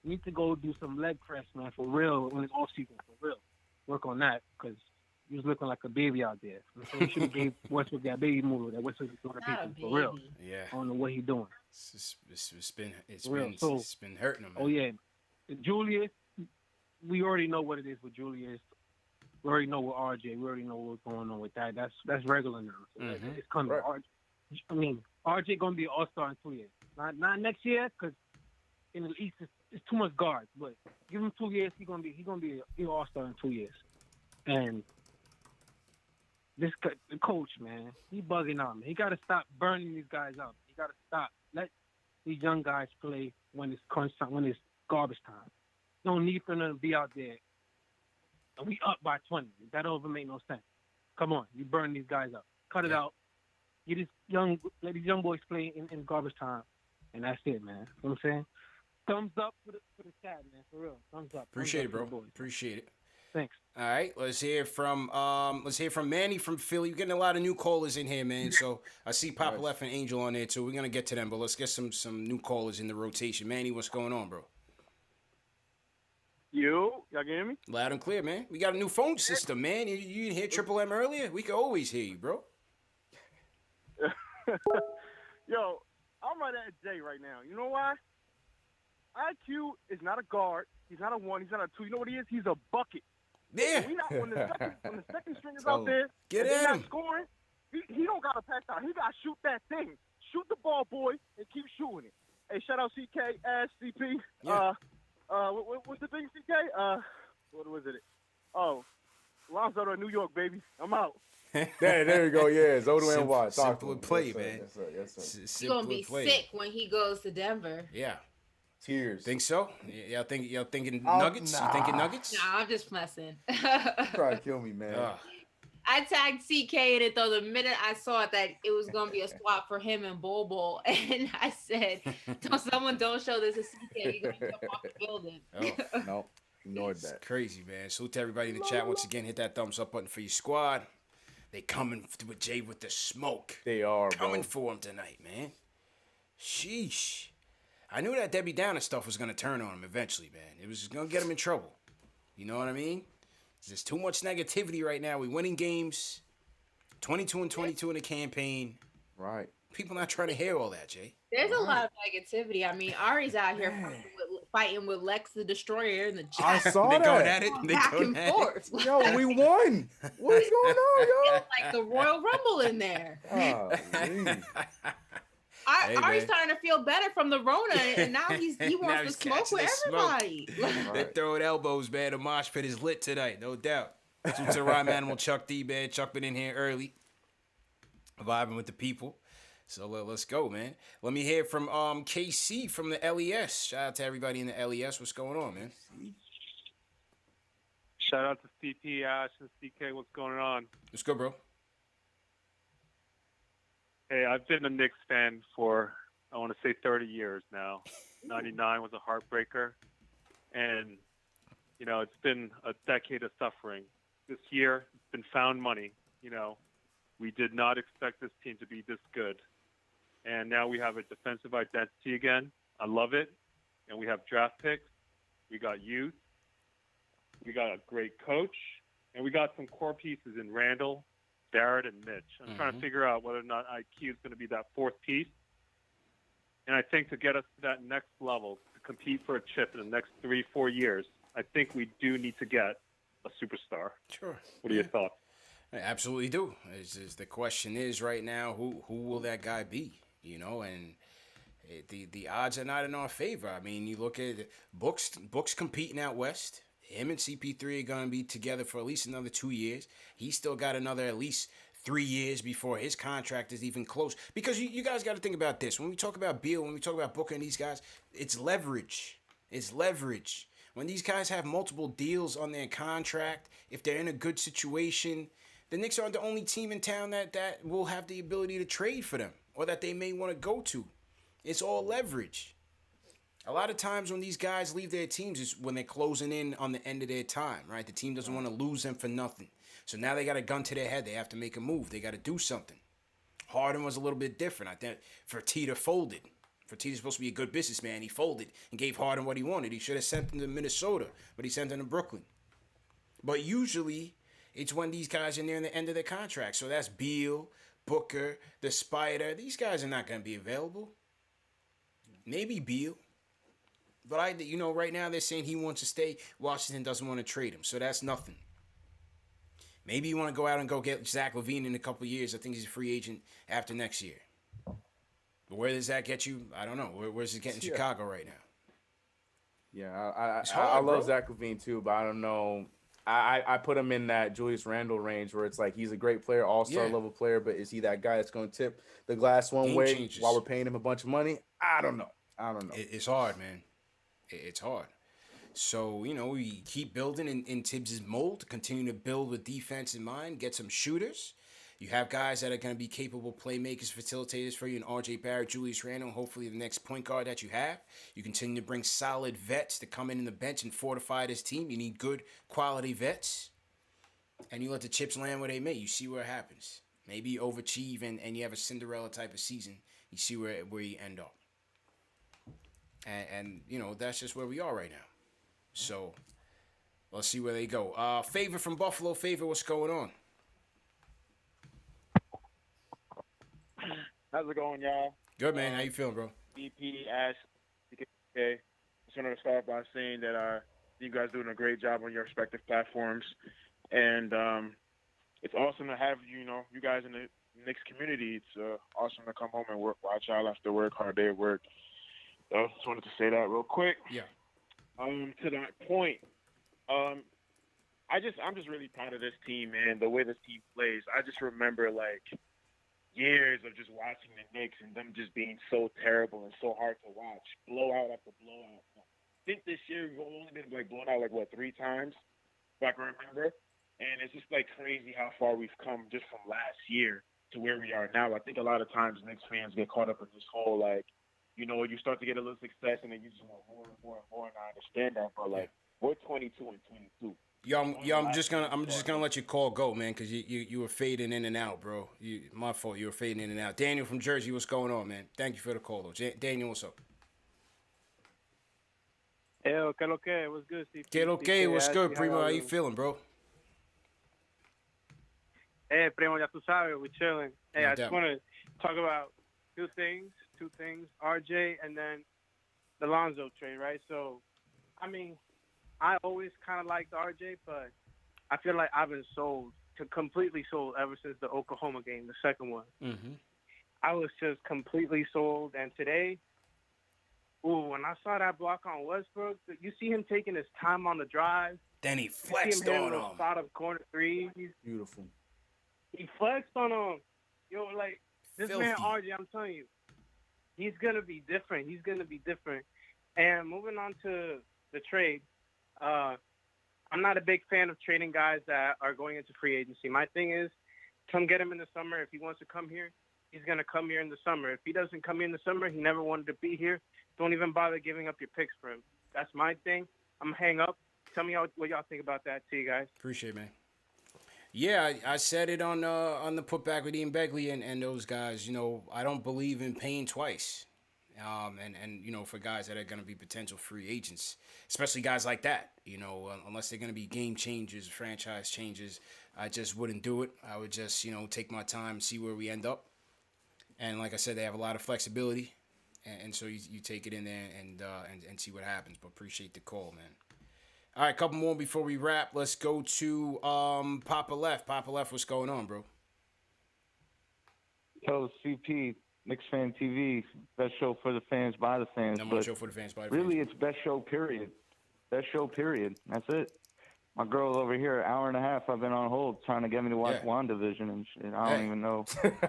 you need to go do some leg press, man, for real, in the off season, for real. Work on that, because he was looking like a baby out there. So you should have gave Westbrook that baby move that Westbrook is doing to people, for real. Yeah. I don't know what he's doing. It's been hurting him, man. Oh, yeah. Julius, we already know what it is with Julius. We already know with RJ. We already know what's going on with that. That's regular now. So it's coming. Right. RJ gonna be an all-star in 2 years. Not next year, because in the East it's too much guards. But give him 2 years, he's gonna be an all-star in 2 years. And the coach, man, he bugging out, man. He gotta stop burning these guys out. He gotta stop. Let these young guys play when it's crunch time, when it's garbage time. No need for them to be out there. And we up by 20. That don't even make no sense. Come on, you burn these guys up. Cut it out. Let these young boys play in garbage time, and that's it, man. You know what I'm saying? Thumbs up for the chat, man. For real, thumbs up. Appreciate it, bro. Appreciate it. Thanks. All right, let's hear from Manny from Philly. We're getting a lot of new callers in here, man. So I see Papa Left and Angel on there too. We're gonna get to them, but let's get some new callers in the rotation. Manny, what's going on, bro? Y'all can hear me? Loud and clear, man. We got a new phone system, man. You didn't hear Triple M earlier? We can always hear you, bro. Yo, I'm right at Jay right now. You know why? IQ is not a guard. He's not a 1. He's not a 2. You know what he is? He's a bucket. Yeah. When the second string is out there, get and they're him. not scoring, he don't got to pass out. He got to shoot that thing. Shoot the ball, boy, and keep shooting it. Hey, shout out CK, Ash, CP. Yeah. What's the thing, CK? What was it? Oh, Lonzo to New York, baby. I'm out. there you go. Yeah, Zodo and Watt. Simple play, man. Yes, sir. He's gonna be sick when he goes to Denver. Yeah. Tears. Think so? Y'all thinking Nuggets? Nah. You thinking Nuggets? Nah, I'm just messing. Try to kill me, man. I tagged CK in it though the minute I saw that it was gonna be a swap for him and Bobo, and I said, "Don't show this to CK. You're gonna jump off the building." No, ignored that. It's crazy, man. Salute to everybody in the chat once again. Hit that thumbs up button for your squad. They coming with Jay with the smoke. They are coming for him tonight, man. Sheesh. I knew that Debbie Downer stuff was gonna turn on him eventually, man. It was gonna get him in trouble. You know what I mean? There's too much negativity right now. We winning games, 22-22 in the campaign. Right. People not trying to hear all that, Jay. There's a lot of negativity. I mean, Ari's out here fighting with Lex the Destroyer in the chat. I saw that. Going at it. Back and forth. Yo, we won. What is going on, yo? It's like the Royal Rumble in there. Ari's starting to feel better from the Rona, and now he wants to smoke with everybody. They're throwing elbows, man. The mosh pit is lit tonight, no doubt. To the Rhyme Animal Chuck D, man. Chuck been in here early, vibing with the people. So let's go, man. Let me hear from KC from the LES. Shout out to everybody in the LES. What's going on, man? Shout out to CP, Ash, and CK. What's going on? Let's go, bro. Hey, I've been a Knicks fan for, I want to say 30 years now. 99 was a heartbreaker. And, you know, it's been a decade of suffering. This year, it's been found money. You know, we did not expect this team to be this good. And now we have a defensive identity again. I love it. And we have draft picks. We got youth. We got a great coach. And we got some core pieces in Randle, Barrett, and Mitch. I'm trying to figure out whether or not IQ is going to be that fourth piece. And I think to get us to that next level, to compete for a chip in the next 3-4 years, I think we do need to get a superstar. Sure. What are your thoughts? I absolutely do. The question is right now, who will that guy be? You know, and the odds are not in our favor. I mean, you look at Books competing out west. Him and CP3 are going to be together for at least another 2 years. He's still got another at least 3 years before his contract is even close. Because you guys got to think about this. When we talk about Beal, when we talk about Booker and these guys, it's leverage. It's leverage. When these guys have multiple deals on their contract, if they're in a good situation, the Knicks aren't the only team in town that will have the ability to trade for them or that they may want to go to. It's all leverage. A lot of times when these guys leave their teams is when they're closing in on the end of their time, right? The team doesn't want to lose them for nothing. So now they got a gun to their head. They have to make a move. They got to do something. Harden was a little bit different. I think Fertitta folded. Fertitta's supposed to be a good businessman. He folded and gave Harden what he wanted. He should have sent him to Minnesota, but he sent him to Brooklyn. But usually it's when these guys are near the end of their contract. So that's Beal, Booker, the Spider. These guys are not going to be available. Maybe Beal. But right now they're saying he wants to stay. Washington doesn't want to trade him. So that's nothing. Maybe you want to go out and go get Zach LaVine in a couple of years. I think he's a free agent after next year. But where does that get you? I don't know. Where's it getting Chicago right now? Yeah, hard, I love bro. Zach LaVine too, but I don't know. I put him in that Julius Randle range where it's like he's a great player, all-star level player, but is he that guy that's going to tip the glass one Game way changes. while we're paying him a bunch of money? I don't know. It's hard, man. It's hard. So, we keep building in Tibbs' mold, continue to build with defense in mind, get some shooters. You have guys that are going to be capable playmakers, facilitators for you in RJ Barrett, Julius Randle, and hopefully the next point guard that you have. You continue to bring solid vets to come in the bench and fortify this team. You need good quality vets. And you let the chips land where they may. You see where it happens. Maybe you overachieve and you have a Cinderella type of season. You see where you end up. And that's just where we are right now. So, let's see where they go. Favor from Buffalo. Favor, what's going on? How's it going, y'all? Good, man. How you feeling, bro? BP, Ash, okay. Just wanted to start by saying that you guys doing a great job on your respective platforms. And it's awesome to have, you guys in the Knicks community. It's awesome to come home and watch y'all after work, hard day at work. So just wanted to say that real quick. Yeah. To that point, I'm just really proud of this team, man. The way this team plays. I just remember years of just watching the Knicks and them just being so terrible and so hard to watch, blowout after blowout. I think this year we've only been blown out 3 times, if I can remember. And it's just crazy how far we've come just from last year to where we are now. I think a lot of times Knicks fans get caught up in this whole you start to get a little success and then you just want more and more and more. And I understand that, but we're 22 and 22. I'm just gonna let your call go, man, because you were fading in and out, bro. My fault. You were fading in and out. Daniel from Jersey, what's going on, man? Thank you for the call, though. Daniel, what's up? Hey, que lo que? What's good, Steve? Que lo que? What's good, Primo? How you feeling, bro? Hey, Primo, ya tú sabes, we're chilling. Hey, No I doubt. just want to talk about two things, RJ and then the Lonzo trade, right? So, I mean, I always kind of liked RJ, but I feel like I've been completely sold ever since the Oklahoma game, the second one. Mm-hmm. I was just completely sold. And today, when I saw that block on Westbrook, you see him taking his time on the drive. Then he You see flexed him hitting on those him. bottom corner threes. Beautiful. He flexed on him. This Filthy. man RJ, I'm telling you, he's gonna be different. He's gonna be different. And moving on to the trade, I'm not a big fan of trading guys that are going into free agency. My thing is, come get him in the summer. If he wants to come here, he's gonna come here in the summer. If he doesn't come here in the summer, he never wanted to be here. Don't even bother giving up your picks for him. That's my thing. I'm gonna hang up. Tell me what y'all think about that. See you guys. Appreciate it, man. Yeah, I said it on the putback with Ian Begley and those guys. I don't believe in paying twice. And for guys that are going to be potential free agents, especially guys like that, unless they're going to be game changers, franchise changes, I just wouldn't do it. I would just, take my time, see where we end up. And like I said, they have a lot of flexibility. and so you take it in there and see what happens. But appreciate the call, man. All right, a couple more before we wrap. Let's go to Papa Left. Papa Left, what's going on, bro? Yo, CP, KnicksFanTV, best show for the fans by the fans. Number one show for the fans by the really, fans. it's best show, period. Best show, period. That's it. My girl over here, hour and a half, I've been on hold trying to get me to watch WandaVision and shit. I don't even know.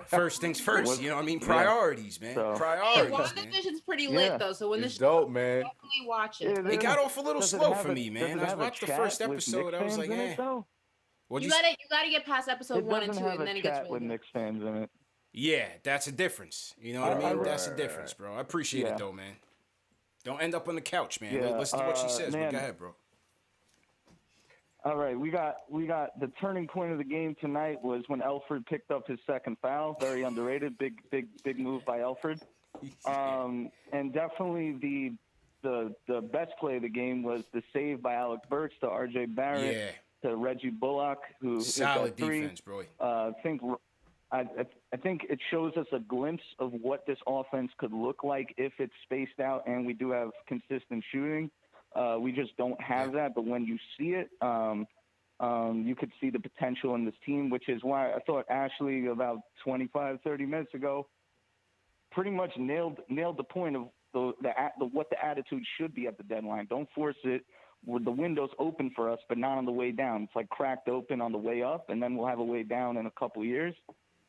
First things first, you know what I mean? Priorities, man. So, Hey, Priorities, man. WandaVision's pretty lit though, so when It's the dope, man. definitely watch it. It got off a little Does it slow have for a- me, does man. it I have a watched the chat first with episode. Knicks I was fans like, in it, eh. though? You gotta get past episode It 1 and doesn't 2, have and then a it gets chat really with good. Knicks fans in it. Yeah, that's a difference. You know what I mean? That's a difference, bro. I appreciate Yeah. it, though, man. Don't end up on the couch, man. Yeah, Listen to what she says. man. But go ahead, bro. All right, we got the turning point of the game tonight was when Elfrid picked up his second foul. Very underrated, big move by Elfrid. And definitely the best play of the game was the save by Alec Burks to R.J. Barrett to Reggie Bullock, who Solid hit that three. defense, bro. I think it shows us a glimpse of what this offense could look like if it's spaced out and we do have consistent shooting. We just don't have that, but when you see it, you could see the potential in this team, which is why I thought Ashley about 25, 30 minutes ago pretty much nailed the point of what the attitude should be at the deadline. Don't force it. The window's open for us, but not on the way down. It's like cracked open on the way up, and then we'll have a way down in a couple years.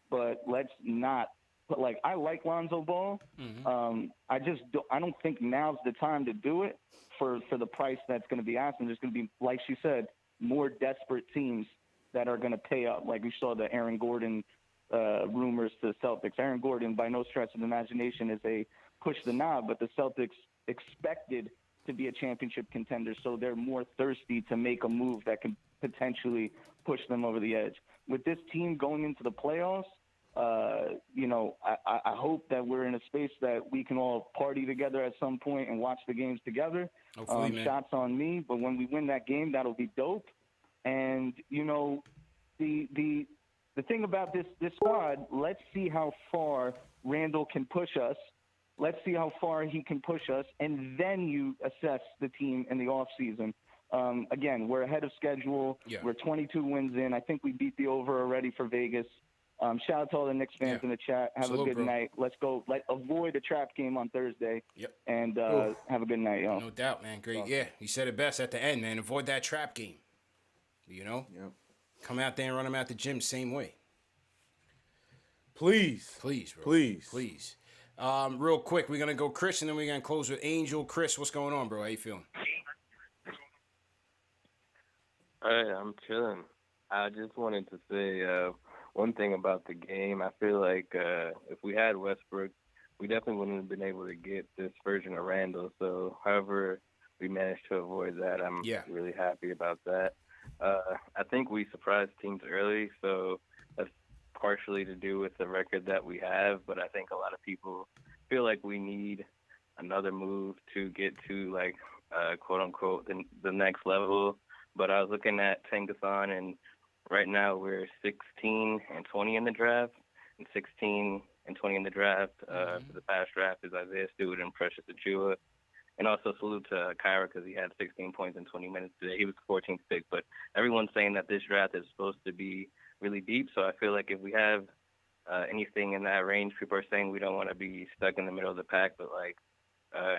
But let's not. But I like Lonzo Ball. I don't think now's the time to do it for the price that's going to be asked. And there's going to be, like she said, more desperate teams that are going to pay up. Like we saw the Aaron Gordon rumors to the Celtics. Aaron Gordon, by no stretch of the imagination, is a push the knob, but the Celtics expected to be a championship contender, so they're more thirsty to make a move that can potentially push them over the edge. With this team going into the playoffs, I hope that we're in a space that we can all party together at some point and watch the games together. Hopefully, man. Shots on me, but when we win that game, that'll be dope. And the thing about this squad, let's see how far Randle can push us. Let's see how far he can push us, and then you assess the team in the offseason. Again, we're ahead of schedule. Yeah. We're 22 wins in. I think we beat the over already for Vegas. Shout out to all the Knicks fans in the chat. Have Salute, a good bro. night. Let's go. Avoid a trap game on Thursday. Yep. And have a good night, yo. No doubt, man. Great. Yeah, he said it best at the end, man. Avoid that trap game. You know? Yep. Come out there and run them out the gym same way. Please, bro. Please. Real quick, we're going to go Chris, and then we're going to close with Angel. Chris, what's going on, bro? How you feeling? Hey, I'm chilling. I just wanted to say one thing about the game. I feel like if we had Westbrook, we definitely wouldn't have been able to get this version of Randle. So, however we managed to avoid that, I'm really happy about that. I think we surprised teams early, so that's partially to do with the record that we have. But I think a lot of people feel like we need another move to get to, like, quote unquote, the next level. But I was looking at Tankathon, and right now we're 16 and 20 in the draft, and 16 and 20 in the draft for the past draft is Isaiah Stewart and Precious Achiuwa. And also salute to Kyra because he had 16 points in 20 minutes today. He was the 14th pick. But everyone's saying that this draft is supposed to be really deep. So I feel like if we have anything in that range, people are saying we don't want to be stuck in the middle of the pack. But like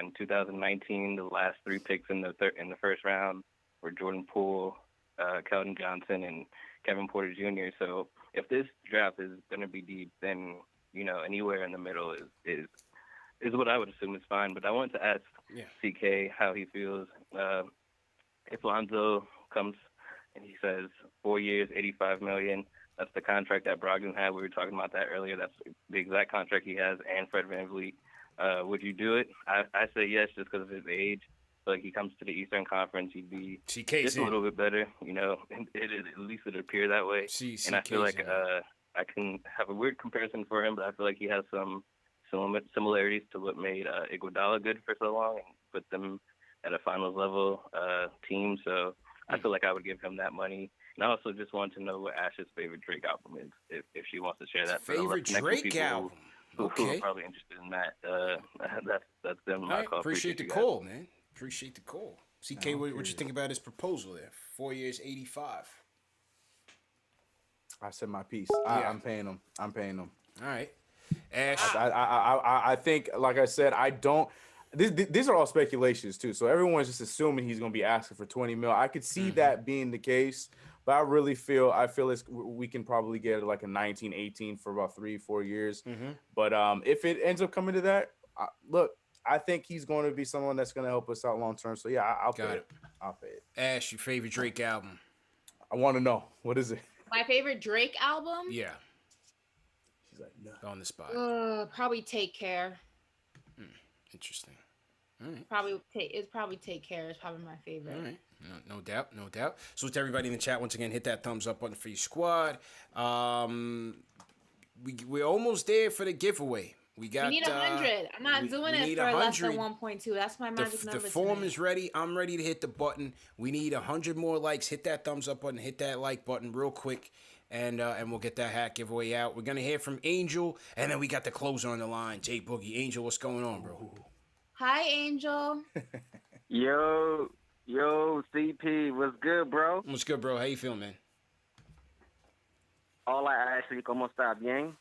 in 2019, the last three picks in the first round were Jordan Poole, Keldon Johnson, and Kevin Porter Jr. So if this draft is going to be deep, then anywhere in the middle is what I would assume is fine. But I wanted to ask CK how he feels if Lonzo comes and he says 4 years, $85 million. That's the contract that Brogdon had. We were talking about that earlier. That's the exact contract he has, and Fred VanVleet. Would you do it? I say yes, just because of his age. So like he comes to the Eastern Conference, he'd be just a little bit better. At least it appear that way. And I feel like I can have a weird comparison for him, but I feel like he has some similarities to what made Iguodala good for so long and put them at a finals level team. So I feel like I would give him that money. And I also just want to know what Ash's favorite Drake album is, if she wants to share that. Favorite Drake album? who Okay. are probably interested in that. That's them. All right. Appreciate the you guys. call, man. Appreciate the call. CK, what you think about his proposal there? 4 years, 85. I said my piece. Yeah. I'm paying him. All right. Ash. I think, like I said, I don't. These are all speculations too. So everyone's just assuming he's going to be asking for 20 mil. I could see that being the case, but I feel we can probably get like a 19, 18 for about 3-4 years. But if it ends up coming to that, look, I think he's going to be someone that's going to help us out long term. So yeah, I'll pay it. I'll pay it. Ash, your favorite Drake album? I want to know, what is it? My favorite Drake album? Yeah. She's like, no. On the spot. Probably Take Care. Interesting. All right. It's probably Take Care. It's probably my favorite. All right. No doubt. So to everybody in the chat, once again, hit that thumbs up button for your squad. We're almost there for the giveaway. We need 100. I'm not doing it for less than 1.2. That's my magic number. The form is ready. I'm ready to hit the button. We need 100 more likes. Hit that thumbs up button. Hit that like button real quick. And we'll get that hat giveaway out. We're going to hear from Angel. And then we got the closer on the line, J Boogie. Angel, what's going on, bro? Hi, Angel. Yo, CP, what's good, bro? What's good, bro? How you feeling, man? Hola, Ashley, ¿cómo está bien?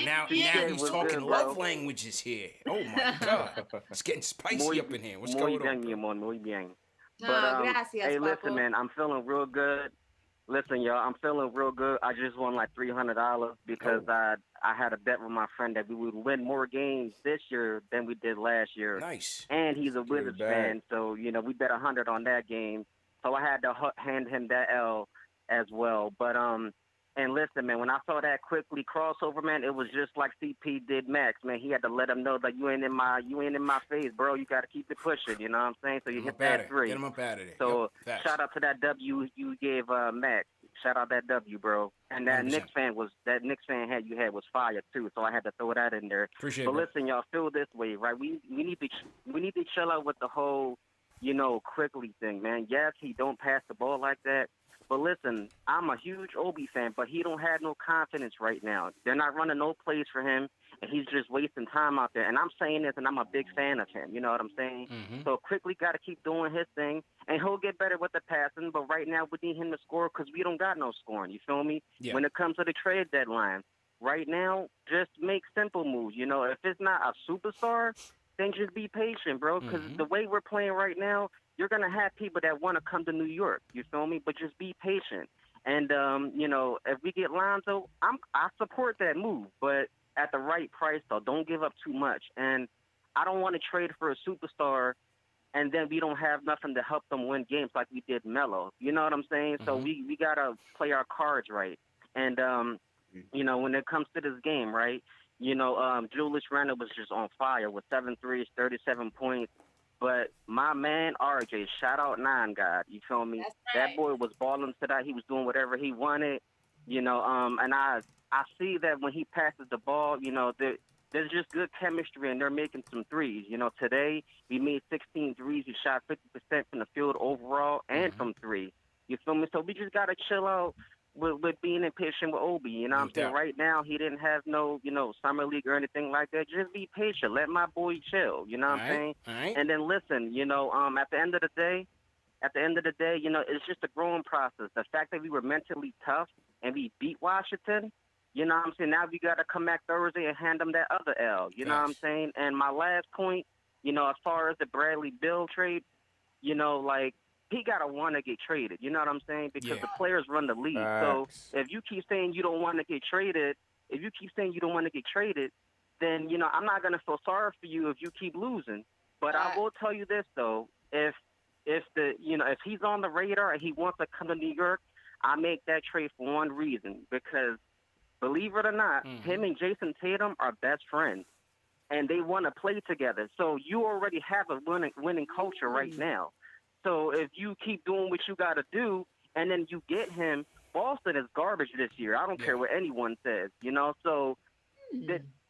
Now he's talking good, love languages here. Oh, my God. It's getting spicy up in here. What's going on? Muy bien, mi amor, muy bien. Gracias, hey, Papo. listen, man, I'm feeling real good. Listen, y'all, I'm feeling real good. I just won like $300 because I had a bet with my friend that we would win more games this year than we did last year. Nice. And he's a Wizards fan, so, we bet 100 on that game. So I had to hand him that L as well. But, and listen, man, when I saw that quickly crossover, man, it was just like CP did Max, man. He had to let him know that you ain't in my face, bro. You got to keep it pushing, you know what I'm saying? So you hit that 3. Get him up out of there. So shout out to that W you gave Max. Shout out that W, bro. And that 100%. Knicks fan you had was fire too. So I had to throw that in there. Appreciate it. But listen, y'all, feel this way, right? We need to chill out with the whole, quickly thing, man. Yes, he don't pass the ball like that. But listen, I'm a huge Obi fan, but he don't have no confidence right now. They're not running no plays for him, and he's just wasting time out there. And I'm saying this, and I'm a big fan of him. You know what I'm saying? So quickly got to keep doing his thing, and he'll get better with the passing. But right now, we need him to score because we don't got no scoring. You feel me? Yeah. When it comes to the trade deadline, right now, just make simple moves. If it's not a superstar, then just be patient, bro, because the way we're playing right now, you're going to have people that want to come to New York, you feel me? But just be patient. And, if we get Lonzo, I support that move, but at the right price, though. Don't give up too much. And I don't want to trade for a superstar and then we don't have nothing to help them win games like we did Melo. You know what I'm saying? So we got to play our cards right. And, when it comes to this game, right, Julius Randle was just on fire with 7 threes, 37 points. But my man, RJ, shout out 9 God. You feel me? That's right. That boy was balling today. He was doing whatever he wanted, and I see that when he passes the ball, there's just good chemistry, and they're making some threes. Today we made 16 threes. We shot 50% from the field overall and from 3. You feel me? So we just got to chill out with being impatient with Obi. You know what I'm saying? Right now, he didn't have no, summer league or anything like that. Just be patient. Let my boy chill. You know what I'm saying? All right. And then listen, at the end of the day, it's just a growing process. The fact that we were mentally tough and we beat Washington, you know what I'm saying? Now we got to come back Thursday and hand them that other L. You know what I'm saying? And my last point, as far as the Bradley Beal trade, he got to want to get traded. You know what I'm saying? Because the players run the league. So if you keep saying you don't want to get traded, then, I'm not going to feel sorry for you if you keep losing. But I will tell you this, though. If he's on the radar and he wants to come to New York, I make that trade for one reason. Because, believe it or not, him and Jason Tatum are best friends. And they want to play together. So you already have a winning culture right now. So if you keep doing what you got to do and then you get him, Boston is garbage this year. I don't care what anyone says, So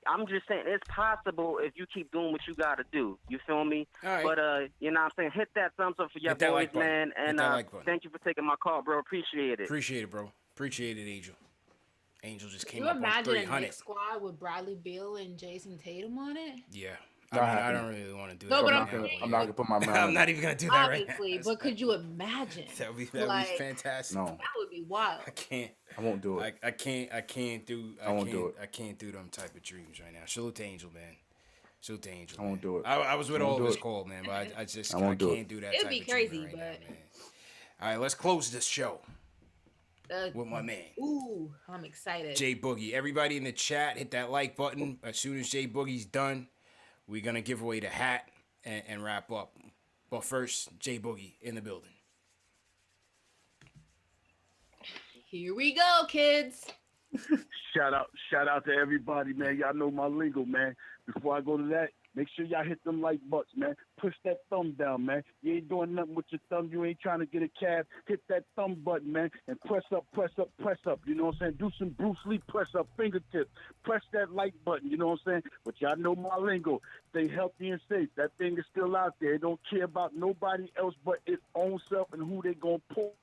I'm just saying it's possible if you keep doing what you got to do. You feel me? All right. But, I'm saying hit that thumbs up for your boys, like man. And like thank you for taking my call, bro. Appreciate it. Appreciate it, bro. Appreciate it, Angel. Angel just Can came you up on imagine a 300. Knicks squad with Bradley Beal and Jason Tatum on it? Yeah. I mean, I don't really want to do No, that. but I'm not gonna put my mind. I'm not even gonna do that right now. Obviously, but could you imagine? That would be fantastic. No, that would be wild. I can't. I won't do it. I can't do. I won't do it. I can't do them type of dreams right now. Salute to Angel, man. Salute to Angel. I won't do it. I was with all of his it. call, man, but I just I won't do can't do that. It'd type be of crazy, dreaming but. right now, man. All right, let's close this show with my man. Ooh, I'm excited. Jay Boogie. Everybody in the chat, hit that like button. As soon as Jay Boogie's done, we're gonna give away the hat and wrap up. But first, Jay Boogie in the building. Here we go, kids. Shout out to everybody, man. Y'all know my lingo, man. Before I go to that, make sure y'all hit them like buttons, man. Push that thumb down, man. You ain't doing nothing with your thumb. You ain't trying to get a cab. Hit that thumb button, man, and press up, press up, press up. You know what I'm saying? Do some Bruce Lee press up fingertips. Press that like button, you know what I'm saying? But y'all know my lingo. Stay healthy and safe. That thing is still out there. It don't care about nobody else but its own self and who they gonna pull.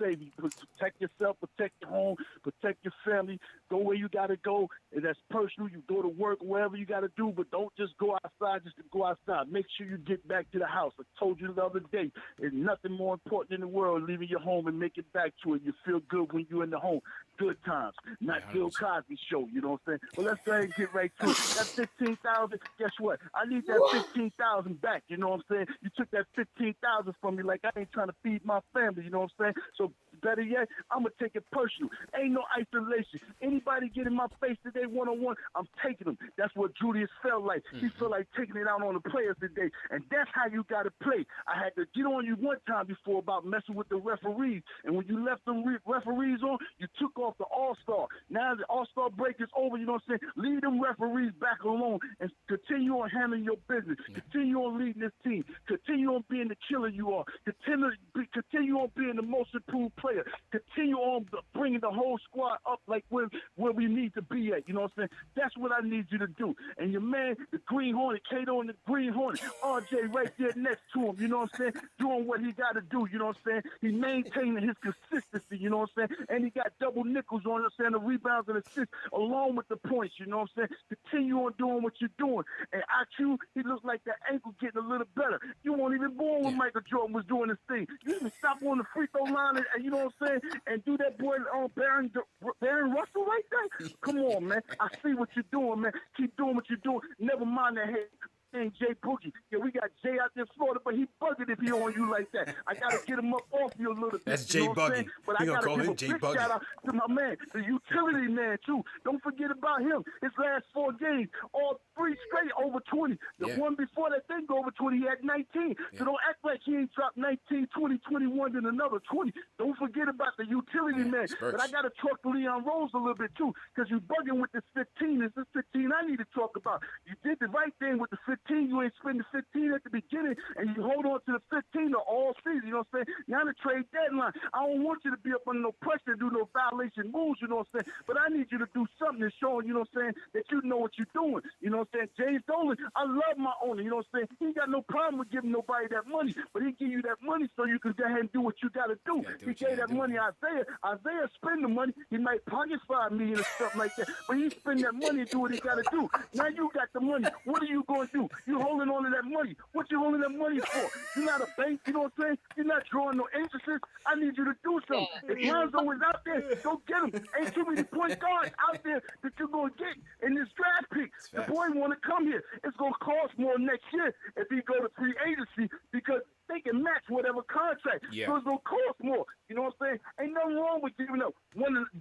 You protect yourself, protect your home, protect your family. Go where you got to go. And that's personal. You go to work, wherever you got to do, but don't just go outside just to go outside. Make sure you get back to the house. I told you the other day, there's nothing more important in the world leaving your home and making back to it. You feel good when you're in the home. Good times, not Bill Cosby show, you know what I'm saying? Well, let's go ahead and get right to it. That 15,000, guess what? I need that 15,000 back, you know what I'm saying? You took that 15,000 from me like I ain't trying to feed my family, you know what I'm saying? So better yet, I'm going to take it personal. Ain't no isolation. Anybody get in my face today one-on-one, I'm taking them. That's what Julius felt like. He felt like taking it out on the players today, and that's how you got to play. I had to get on you one time before about messing with the referees, and when you left them referees on, you took off the All-Star. Now the All-Star break is over, you know what I'm saying? Leave them referees back alone and continue on handling your business. Continue on leading this team. Continue on being the killer you are. Continue on being the most improved player. Continue on bringing the whole squad up like where we need to be at, you know what I'm saying? That's what I need you to do. And your man, the Green Hornet, Kato and the Green Hornet, RJ right there next to him, you know what I'm saying? Doing what he got to do, you know what I'm saying? He's maintaining his consistency, you know what I'm saying? And he got double nickels on, you know what I'm saying? The rebounds and assists along with the points, you know what I'm saying? Continue on doing what you're doing. And IQ, he looks like that ankle getting a little better. You weren't even born when Michael Jordan was doing this thing. You even stop on the free throw line and you know what I'm saying? And do that boy Baron Russell right there? Come on, man. I see what you're doing, man. Keep doing what you're doing. Never mind that head. Ain't Jay Boogie. Yeah, we got Jay out there in Florida, but he bugging if he on you like that. I gotta get him up off you a little bit. That's Jay Buggy. But He I gonna gotta call give him a Jay big Buggy. shout out to my man, the utility man too. Don't forget about him. His last 4 games, all 3 straight over 20. The one before that didn't go over 20, he had 19. So don't act like he ain't dropped 19, 20, 21, then another 20. Don't forget about the utility man. Spurs. But I gotta talk to Leon Rose a little bit too, because you bugging with this 15. It's this 15 I need to talk about. You did the right thing with the 15. You ain't spending 15 at the beginning, and you hold on to the 15 all season, you know what I'm saying? Now the trade deadline, I don't want you to be up under no pressure to do no violation moves, you know what I'm saying? But I need you to do something that's showing, you know what I'm saying, that you know what you're doing. You know what I'm saying? James Dolan, I love my owner, you know what I'm saying? He ain't got no problem with giving nobody that money, but he give you that money so you can go ahead and do what you got to do. He gave that money Isaiah. Isaiah spend the money. He might pocket $5 million or something like that, but he spend that money and do what he got to do. Now you got the money. What are you going to do? You holding on to that money. What you holding that money for? You're not a bank, you know what I'm saying? You're not drawing no interest. I need you to do something. If Lonzo is out there, go get him. Ain't too many point guards out there that you're going to get in this draft pick. The boy want to come here. It's going to cost more next year if he go to free agency because they can match whatever contract. Yeah. So it's going to cost more. You know what I'm saying? Ain't nothing wrong with giving up.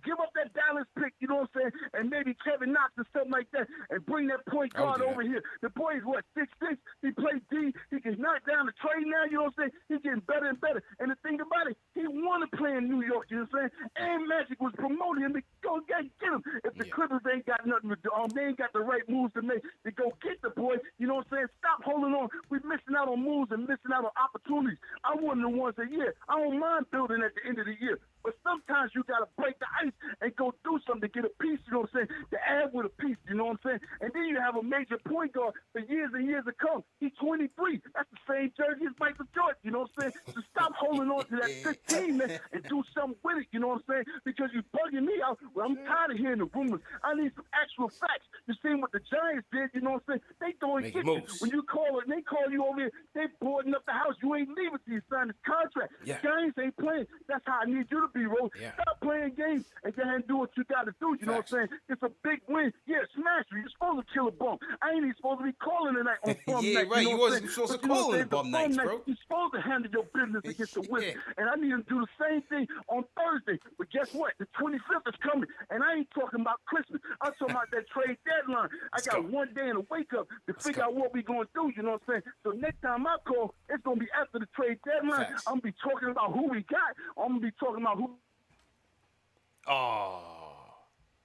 Give up that Dallas pick, you know what I'm saying? And maybe Kevin Knox or something like that and bring that point guard over here. The boy is what, 6'6"? He plays D. He can knock down the trade now, you know what I'm saying? He's getting better and better. And the thing about it, he want to play in New York, you know what I'm saying? And Magic was promoting him to go get him. If the Clippers ain't got nothing to do, they ain't got the right moves to make to go get the boy, you know what I'm saying? Stop holding on. We're missing out on moves and missing out on opportunities. I'm one of the ones that, I don't mind building at the end of the year. But sometimes you got to break the ice and go do something to get a piece, you know what I'm saying, to add with a piece, you know what I'm saying? And then you have a major point guard for years and years to come. He's 23. That's the same jersey as Michael Jordan, you know what I'm saying? So stop holding on to that 15, man, and do something with it, you know what I'm saying? Because you're bugging me out. Well, I'm tired of hearing the rumors. I need some actual facts. You seen what the Giants did, you know what I'm saying? They throwing kitchens. When you call it, they call you over here, they boarding up the house. You ain't leaving till you sign this contract. Yeah. Giants ain't playing. That's how I need you to be, Rose. Yeah. Stop playing games and go ahead and do what you got to do. You know what I'm saying? It's a big win. Yeah, smash you. You're supposed to kill a bum. I ain't even supposed to be calling tonight on bum Yeah, night. right. You You wasn't supposed to call in the bum nights, bro. You're supposed to handle your business against the Wizards. And I need to do the same thing on Thursday. But guess what? The 25th is coming. And I ain't talking about Christmas. I'm talking about that trade deadline. I got one day in the wake up to figure out what we going to do. You know what I'm saying? So next time I call, it's going to be after the trade deadline. I'm going to be talking about who we got. I'm going to be talking about who.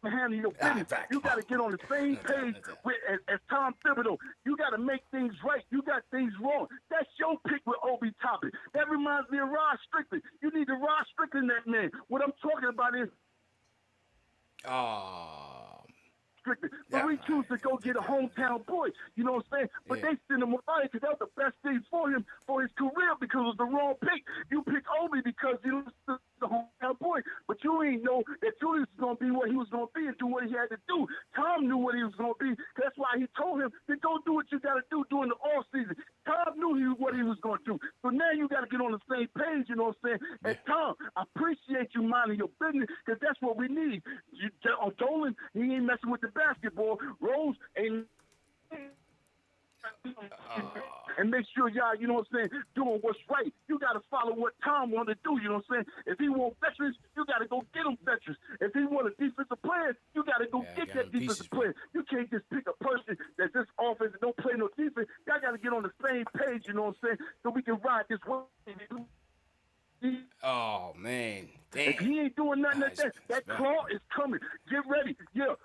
Handle your business. You got to get on the same page as Tom Thibodeau. You got to make things right. You got things wrong. That's your pick with Obi Toppin. That reminds me of Rod Strickland. You need to Rod Strickland that man. What I'm talking about is Strickland. But we choose to go get a hometown boy. You know what I'm saying? But they send him away because that was the best thing for him, for his career, because it was the wrong pick. You pick Obi because he was the hometown boy. But you ain't know that Julius was going to be what he was going to be and do what he had to do. Tom knew what he was going to be. That's why he told him to go do what you got to do during the off season. Tom knew what he was going to do. So now you got to get on the same page, you know what I'm saying? And Tom, I appreciate you minding your business because that's what we need. Dolan, he ain't messing with the basketball. Rose ain't. And make sure y'all, you know what I'm saying, doing what's right. You got to follow what Tom wanted to do, you know what I'm saying? If he want veterans, you got to go get him veterans. If he want a defensive player, you got to go get that defensive player. You can't just pick a person that's this offense and don't play no defense. Y'all got to get on the same page, you know what I'm saying, so we can ride this way. Oh, man. Damn. If he ain't doing nothing like that claw is coming. Get ready. Yeah,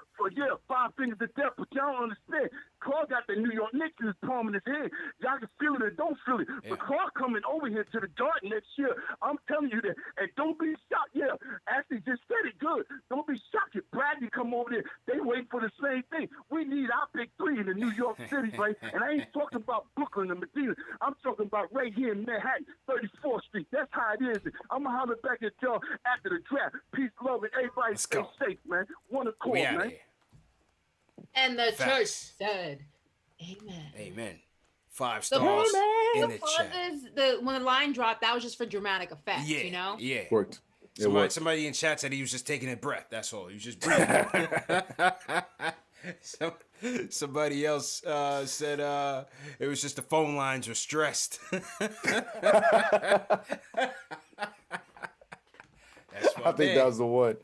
5 fingers of death, but y'all don't understand. Claw got the New York Knicks in his palm in his hand. Y'all can feel it or don't feel it. But Claw coming over here to the Garden next year. I'm telling you that. And don't be shocked. Yeah, Ashley just said it good. Don't be shocked if Bradley come over there. They wait for the same thing. We need our big three in the New York City, right? And I ain't talking about Brooklyn and Medina. I'm talking about right here in Manhattan, 34th Street. That's how it is. I'm going to holler back at y'all after the draft. Peace, love, and everybody stay safe, man. One accord, man. And the church said, "Amen." Amen. 5 stars in the chat. When the line dropped, that was just for dramatic effect. Yeah, you know. Yeah, worked. Somebody in chat said he was just taking a breath. That's all. He was just breathing. Somebody else said it was just the phone lines were stressed. I think that was the one.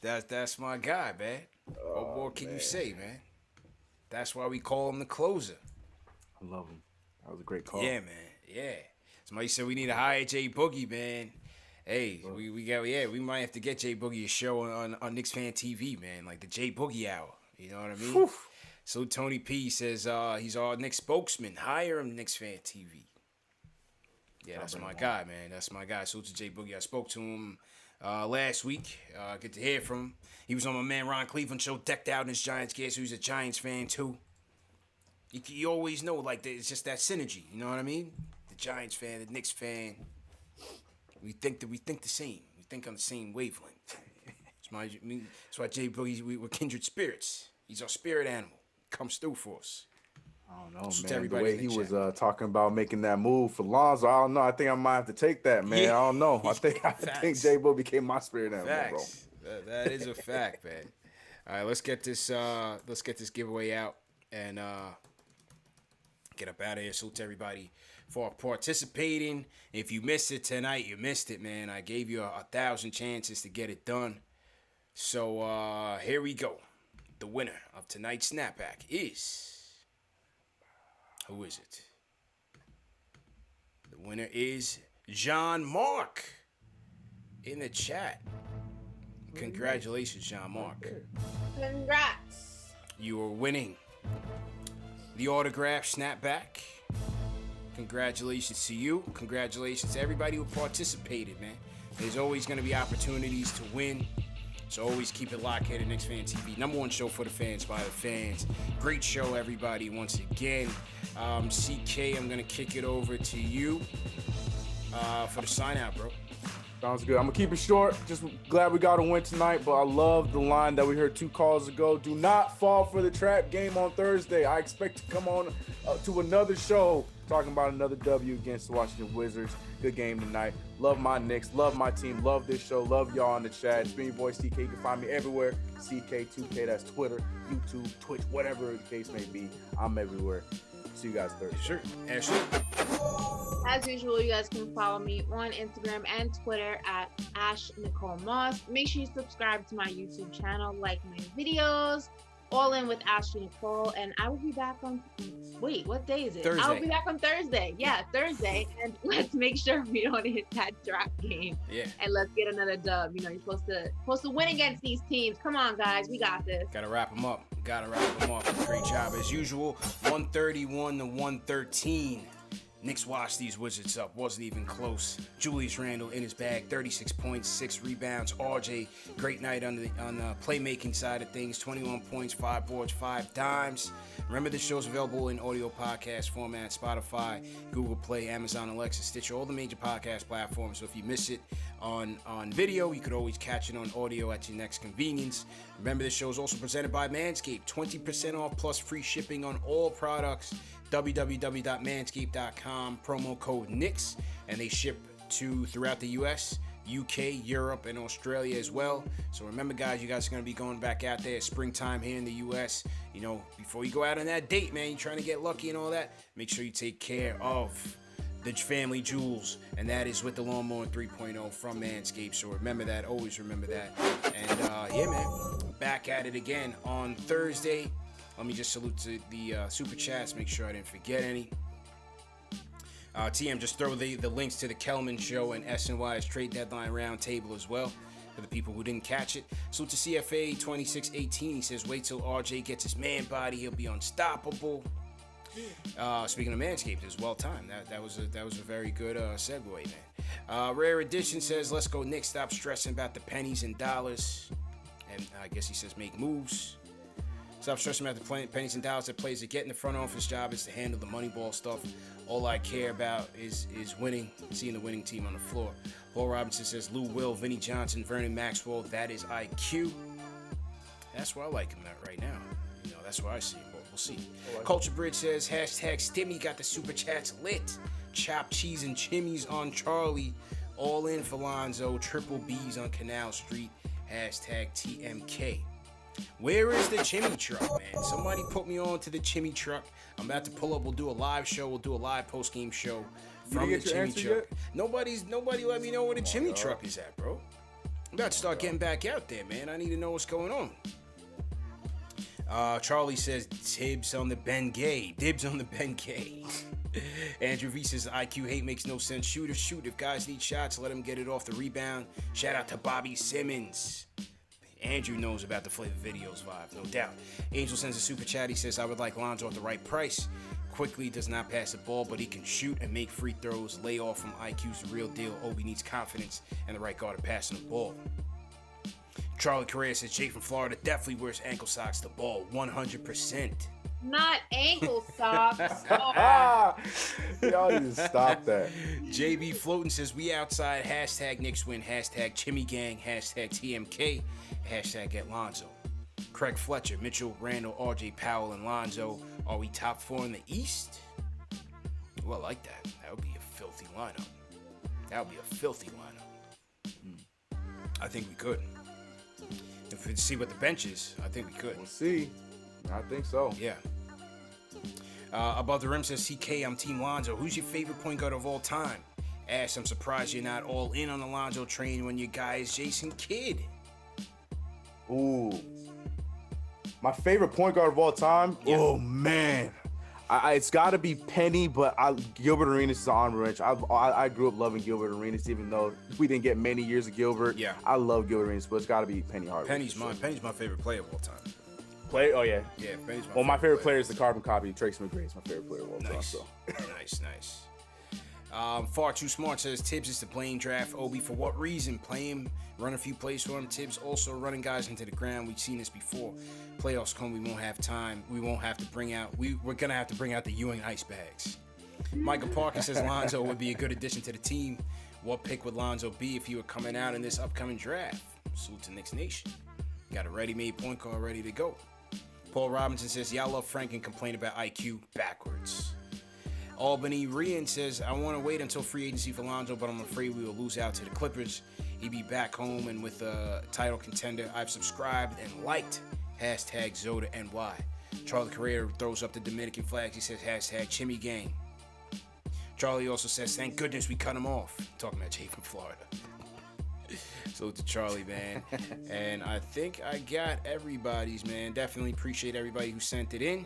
That's my guy, man. What more can you say, man? That's why we call him the closer. I love him. That was a great call. Yeah, man. Yeah. Somebody said we need to hire Jay Boogie, man. Hey, we might have to get Jay Boogie a show on KnicksFanTV, man, like the Jay Boogie Hour. You know what I mean? Whew. So Tony P says he's our Knicks spokesman. Hire him, KnicksFanTV. Yeah, that's my guy, man. That's my guy. So to Jay Boogie, I spoke to him last week. Get to hear from him. He was on my man Ron Cleveland show, decked out in his Giants gear, so he's a Giants fan too. You always know, like, it's just that synergy. You know what I mean? The Giants fan, the Knicks fan. We think the same. We think on the same wavelength. That's why Jay Boogie, we're kindred spirits. He's our spirit animal. Comes through for us. I don't know, man. The way he was talking about making that move for Lonzo, I don't know. I think I might have to take that, man. Yeah. I don't know. I think Jay Boogie became my spirit animal, bro. That is a fact, man. All right, let's get this giveaway out and get up out of here. Salute to everybody for participating. If you missed it tonight, you missed it, man. I gave you 1,000 chances to get it done. So here we go. The winner of tonight's Snapback is... Who is it? The winner is John Mark in the chat. Congratulations, John Mark. Congrats. You are winning the autograph Snapback Congratulations to you. Congratulations to everybody who participated, man. There's always going to be opportunities to win. So always keep it locked here to Knicks Fan TV. Number one show for the fans, by the fans. Great show, everybody, once again. CK, I'm going to kick it over to you for the sign out, bro. Sounds good. I'm going to keep it short. Just glad we got a win tonight, but I love the line that we heard 2 calls ago. Do not fall for the trap game on Thursday. I expect to come on to another show talking about another W against the Washington Wizards. Good game tonight. Love my Knicks. Love my team. Love this show. Love y'all in the chat. It's been your boy CK. You can find me everywhere. CK2K. That's Twitter, YouTube, Twitch, whatever the case may be. I'm everywhere. See you guys Thursday. Sure. Ashley. As usual, you guys can follow me on Instagram and Twitter at @AshNicoleMoss. Make sure you subscribe to my YouTube channel, like my videos, All In with Ashley Nicole, and I will be back on, wait, what day is it? Thursday. I will be back on Thursday. Yeah, Thursday. And let's make sure we don't hit that drop game. Yeah. And let's get another dub. You know, you're supposed to win against these teams. Come on, guys. We got this. Gotta wrap them up. Great job as usual. 131 to 113. Knicks washed these Wizards up. Wasn't even close. Julius Randle in his bag. 36 points, 6 rebounds. RJ, great night on the playmaking side of things. 21 points, 5 boards, 5 dimes. Remember, this show's available in audio podcast format. Spotify, Google Play, Amazon Alexa, Stitcher, all the major podcast platforms. So if you miss it on video, you could always catch it on audio at your next convenience. Remember, this show is also presented by Manscaped. 20% off plus free shipping on all products. www.manscaped.com, promo code Knicks, and they ship throughout the US, UK, Europe, and Australia as well. So remember, guys, you guys are going to be going back out there. Springtime here in the US. You know, before you go out on that date, man, you're trying to get lucky and all that, make sure you take care of the family jewels, and that is with the Lawnmower 3.0 from Manscaped. So remember that, always remember that. And yeah, man, back at it again on Thursday. Let me just salute to the super chats, make sure I didn't forget any. TM, just throw the links to the Kelman Show and SNY's trade deadline roundtable as well for the people who didn't catch it. Salute to CFA 2618. He says, wait till RJ gets his man body, he'll be unstoppable. Speaking of Manscaped, it's well timed. That was a very good segue, man. Rare Edition says, let's go Knicks, stop stressing about the pennies and dollars. And I guess he says make moves. Stop stressing about the pennies and dollars that players that get in the front office job is to handle the money ball stuff. All I care about is winning, seeing the winning team on the floor. Paul Robinson says Lou Will, Vinnie Johnson, Vernon Maxwell, that is IQ. That's where I like him at right now. You know, that's where I see him. We'll see. Culture Bridge says hashtag Stimmy got the super chats lit. Chopped cheese and chimneys on Charlie. All in for Lonzo. Triple B's on Canal Street. Hashtag TMK. Where is the chimney truck, man? Somebody put me on to the chimney truck. I'm about to pull up. We'll do a live show. We'll do a live post-game show from the chimney truck. Nobody let me know where the chimney truck is at, bro. I'm about to start getting back out there, man. I need to know what's going on. Charlie says, Dibs on the Ben Gay. Andrew V says, IQ hate makes no sense. Shoot or shoot. If guys need shots, let them get it off the rebound. Shout out to Bobby Simmons. Andrew knows about the Flavor Videos vibe, no doubt. Angel sends a super chat. He says, I would like Lonzo at the right price. Quickly does not pass the ball, but he can shoot and make free throws. Lay off from IQ's the real deal. Obi needs confidence and the right guard at passing the ball. Charlie Correa says, Jay from Florida definitely wears ankle socks to ball. 100%. Not ankle socks. Y'all need to stop that. JB Floating says, we outside. Hashtag Knicks win. Hashtag Chimmy Gang. Hashtag TMK. Hashtag get Lonzo. Craig Fletcher, Mitchell, Randall, RJ Powell, and Lonzo. Are we top 4 in the East? Well, I like that. That would be a filthy lineup. I think we could. If we see what the bench is, I think we could. We'll see. I think so. Yeah. Above the Rim says, CK, I'm Team Lonzo. Who's your favorite point guard of all time? Ash, I'm surprised you're not all in on the Lonzo train when your guy is Jason Kidd. Ooh. My favorite point guard of all time? Yeah. Oh, man. It's got to be Penny, but Gilbert Arenas is on wrench. I grew up loving Gilbert Arenas, even though we didn't get many years of Gilbert. Yeah. I love Gilbert Arenas, but it's got to be Penny Hardaway. Penny's my favorite player of all time. Player? Oh yeah. Yeah, Brady's Well, my favorite player is the carbon copy. Tracy McGrady is my favorite player of all time. Nice. So. Nice. Far Too Smart says Tibbs is to blame draft Obi for what reason? Play him, run a few plays for him. Tibbs also running guys into the ground. We've seen this before. Playoffs come, we won't have time. We won't have to bring out. We're gonna have to bring out the Ewing ice bags. Michael Parker says Lonzo would be a good addition to the team. What pick would Lonzo be if he were coming out in this upcoming draft? Salute to Knicks Nation. Got a ready-made point guard ready to go. Paul Robinson says, y'all love Frank and complain about IQ backwards. Albany Rian says, I want to wait until free agency for Lonzo, but I'm afraid we will lose out to the Clippers. He'd be back home and with a title contender. I've subscribed and liked hashtag ZodaNY. Charlie Correa throws up the Dominican flags. He says hashtag Chimmy Gang. Charlie also says, thank goodness we cut him off. Talking about Jay from Florida. Salute to Charlie, man. And I think I got everybody's, man. Definitely appreciate everybody who sent it in.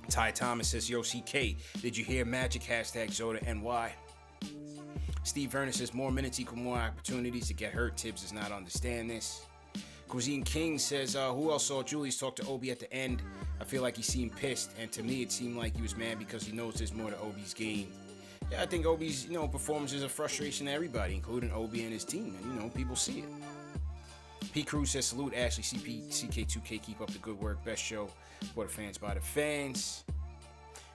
Ty Thomas says, yo, CK, did you hear Magic? Hashtag ZodaNY. Steve Vernon says, more minutes equal more opportunities to get hurt. Tibbs does not understand this. Cuisine King says, who else saw Julius talk to Obi at the end? I feel like he seemed pissed, and to me it seemed like he was mad because he knows there's more to Obi's game. Yeah, I think Obi's, performance is a frustration to everybody, including Obi and his team, and, people see it. P. Cruz says, salute Ashley, CP, CK2K, keep up the good work. Best show for the fans by the fans.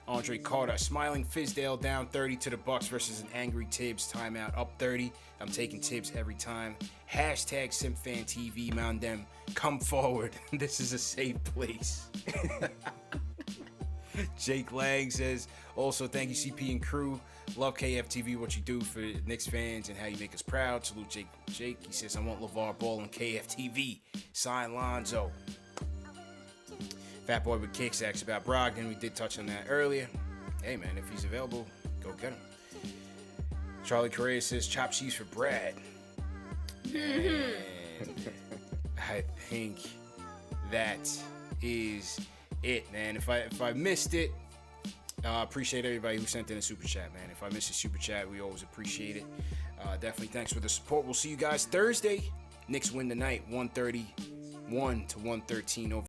Andre Carter, smiling Fizdale down 30 to the Bucks versus an angry Tibbs. Timeout up 30. I'm taking Tibbs every time. Hashtag SimpFanTV, Mound them. Come forward. This is a safe place. Jake Lang says, also thank you CP and crew. Love KFTV, what you do for Knicks fans and how you make us proud. Salute Jake. He says, I want LeVar Ball on KFTV. Sign Lonzo. Fat Boy with Kicks asks about Brogdon. We did touch on that earlier. Hey, man, if he's available, go get him. Charlie Correa says, chop cheese for Brad. And I think that is it, man. If I missed it, appreciate everybody who sent in a super chat, man. If I missed a super chat, we always appreciate it. Definitely thanks for the support. We'll see you guys Thursday. Knicks win tonight, 131 to 113 over